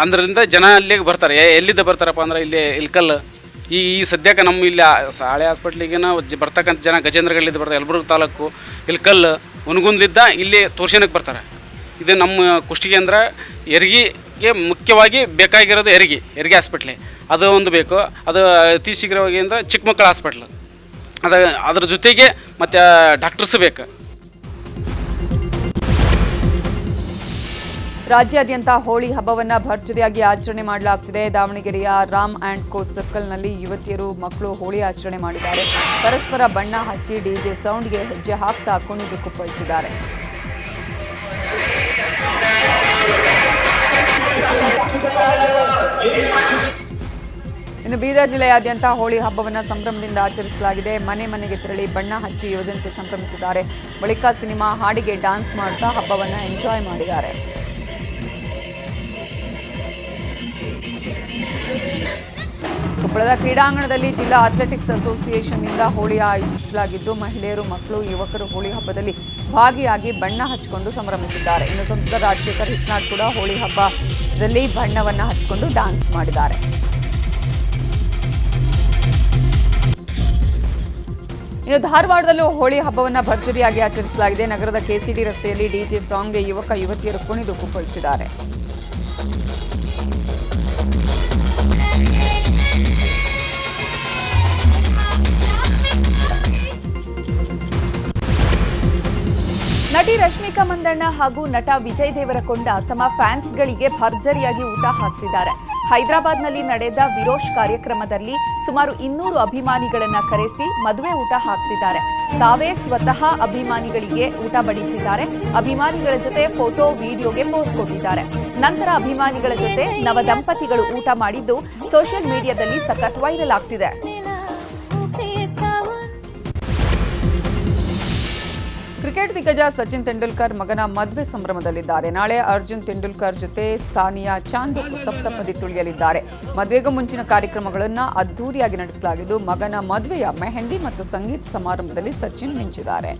ಅಂದ್ರಿಂದ ಜನ ಅಲ್ಲಿಗೆ ಬರ್ತಾರೆ. ಎಲ್ಲಿದ್ದ ಬರ್ತಾರಪ್ಪ ಅಂದ್ರೆ ಇಲ್ಲಿ ಇಲ್ಕಲ್ ಈ ಸದ್ಯಕ್ಕೆ ನಮ್ಮ ಇಲ್ಲಿ ಹಳೆ ಹಾಸ್ಪಿಟ್ಲಿಗೆ ಬರ್ತಕ್ಕಂಥ ಜನ ಗಜೇಂದ್ರಗಲ್ಲಿದ್ದು ಬರ್ತಾರೆ. ಯಲಬುರ್ಗ ತಾಲೂಕು ಇಲ್ಕಲ್ ಹುನಗುಂದ್ಲಿದ್ದ ಇಲ್ಲಿ ತೋರ್ಸೋಣಕ್ಕೆ ಬರ್ತಾರೆ. ಇದು ನಮ್ಮ ಕುಷ್ಟಗಿ ಅಂದ್ರೆ ಹೆರಿಗೆಗೆ ಮುಖ್ಯವಾಗಿ ಬೇಕಾಗಿರೋದು ಹೆರಿಗೆ ಹಾಸ್ಪಿಟ್ಲೆ, ಅದು ಒಂದು ಬೇಕು. ಅದು ಅತಿ ಶೀಘ್ರವಾಗಿ ಅಂದರೆ ಚಿಕ್ಕ ಮಕ್ಕಳ ಹಾಸ್ಪಿಟ್ಲ್, ಅದ್ರ ಜೊತೆಗೆ ಮತ್ತು ಡಾಕ್ಟರ್ಸ್ ಬೇಕು. ರಾಜ್ಯಾದ್ಯಂತ ಹೋಳಿ ಹಬ್ಬವನ್ನು ಭರ್ಜರಿಯಾಗಿ ಆಚರಣೆ ಮಾಡಲಾಗ್ತಿದೆ. ದಾವಣಗೆರೆಯ ರಾಮ್ ಆ್ಯಂಡ್ ಕೋ ಸರ್ಕಲ್ನಲ್ಲಿ ಯುವತಿಯರು ಮಕ್ಕಳು ಹೋಳಿ ಆಚರಣೆ ಮಾಡಿದ್ದಾರೆ. ಪರಸ್ಪರ ಬಣ್ಣ ಹಚ್ಚಿ ಡಿಜೆ ಸೌಂಡ್ಗೆ ಹೆಜ್ಜೆ ಹಾಕ್ತಾ ಕುಣಿದು ಕುಪ್ಪಳಿಸಿದ್ದಾರೆ. ಇನ್ನು ಬೀದರ್ ಜಿಲ್ಲೆಯಾದ್ಯಂತ ಹೋಳಿ ಹಬ್ಬವನ್ನು ಸಂಭ್ರಮದಿಂದ ಆಚರಿಸಲಾಗಿದೆ. ಮನೆ ಮನೆಗೆ ತೆರಳಿ ಬಣ್ಣ ಹಚ್ಚಿ ಯುವಜನತೆ ಸಂಭ್ರಮಿಸಿದ್ದಾರೆ. ಬಳಿಕ ಸಿನಿಮಾ ಹಾಡಿಗೆ ಡ್ಯಾನ್ಸ್ ಮಾಡ್ತಾ ಹಬ್ಬವನ್ನು ಎಂಜಾಯ್ ಮಾಡಿದ್ದಾರೆ. ಕೊಪ್ಪಳದ ಕ್ರೀಡಾಂಗಣದಲ್ಲಿ ಜಿಲ್ಲಾ ಅಥ್ಲೆಟಿಕ್ಸ್ ಅಸೋಸಿಯೇಷನ್ನಿಂದ ಹೋಳಿ ಆಯೋಜಿಸಲಾಗಿದ್ದು, ಮಹಿಳೆಯರು, ಮಕ್ಕಳು, ಯುವಕರು ಹೋಳಿ ಹಬ್ಬದಲ್ಲಿ ಭಾಗಿಯಾಗಿ ಬಣ್ಣ ಹಚ್ಚಿಕೊಂಡು ಸಂಭ್ರಮಿಸಿದ್ದಾರೆ. ಇನ್ನು ಸಂಸದ ರಾಜಶೇಖರ್ ಹಿಟ್ನಾಳ್ ಕೂಡ ಹೋಳಿ ಹಬ್ಬದಲ್ಲಿ ಬಣ್ಣವನ್ನು ಹಚ್ಚಿಕೊಂಡು ಡ್ಯಾನ್ಸ್ ಮಾಡಿದ್ದಾರೆ. ಇನ್ನು ಧಾರವಾಡದಲ್ಲೂ ಹೋಳಿ ಹಬ್ಬವನ್ನು ಭರ್ಜರಿಯಾಗಿ ಆಚರಿಸಲಾಗಿದೆ. ನಗರದ ಕೆಸಿಡಿ ರಸ್ತೆಯಲ್ಲಿ ಡಿಜೆ ಸಾಂಗ್ಗೆ ಯುವಕ ಯುವತಿಯರು ಕುಣಿದು ಕುಪ್ಪಳಿಸಿದ್ದಾರೆ. ನಟಿ ರಶ್ಮಿಕಾ ಮಂದಣ್ಣ ಹಾಗೂ ನಟ ವಿಜಯ್ ದೇವರಕೊಂಡ ತಮ್ಮ ಫ್ಯಾನ್ಸ್ಗಳಿಗೆ ಭರ್ಜರಿಯಾಗಿ ಊಟ ಹಾಕಿಸಿದ್ದಾರೆ. ಹೈದರಾಬಾದ್ನಲ್ಲಿ ನಡೆದ ವಿರೋಶ್ ಕಾರ್ಯಕ್ರಮದಲ್ಲಿ ಸುಮಾರು 200 ಅಭಿಮಾನಿಗಳನ್ನ ಕರೆಸಿ ಮದುವೆ ಊಟ ಹಾಕಿಸಿದ್ದಾರೆ. ತಾವೇ ಸ್ವತಃ ಅಭಿಮಾನಿಗಳಿಗೆ ಊಟ ಬಡಿಸಿದ್ದಾರೆ. ಅಭಿಮಾನಿಗಳ ಜೊತೆ ಫೋಟೋ, ವಿಡಿಯೋಗೆ ಪೋಸ್ ಕೊಟ್ಟಿದ್ದಾರೆ. ನಂತರ ಅಭಿಮಾನಿಗಳ ಜೊತೆ ನವ ದಂಪತಿಗಳು ಊಟ ಮಾಡಿದ್ದು ಸೋಷಿಯಲ್ ಮೀಡಿಯಾದಲ್ಲಿ ಸಖತ್ ವೈರಲ್ ಆಗ್ತಿದೆ. ಕ್ರಿಕೆಟ್ ದಿಗ್ಗಜ ಸಚಿನ್ ತೆಂಡೂಲ್ಕರ್ ಮಗನ ಮದುವೆ ಸಂಭ್ರಮದಲ್ಲಿದ್ದಾರೆ. ನಾಳೆ ಅರ್ಜುನ್ ತೆಂಡೂಲ್ಕರ್ ಜೊತೆ ಸಾನಿಯಾ ಚಾಂದ್ ಸಪ್ತಪದಿ ತುಳಿಯಲಿದ್ದಾರೆ. ಮದುವೆಗೂ ಮುಂಚಿನ ಕಾರ್ಯಕ್ರಮಗಳನ್ನು ಅದ್ದೂರಿಯಾಗಿ ನಡೆಸಲಾಗಿದ್ದು, ಮಗನ ಮದುವೆಯ ಮೆಹಂದಿ ಮತ್ತು ಸಂಗೀತ ಸಮಾರಂಭದಲ್ಲಿ ಸಚಿನ್ ಮಿಂಚಿದ್ದಾರೆ.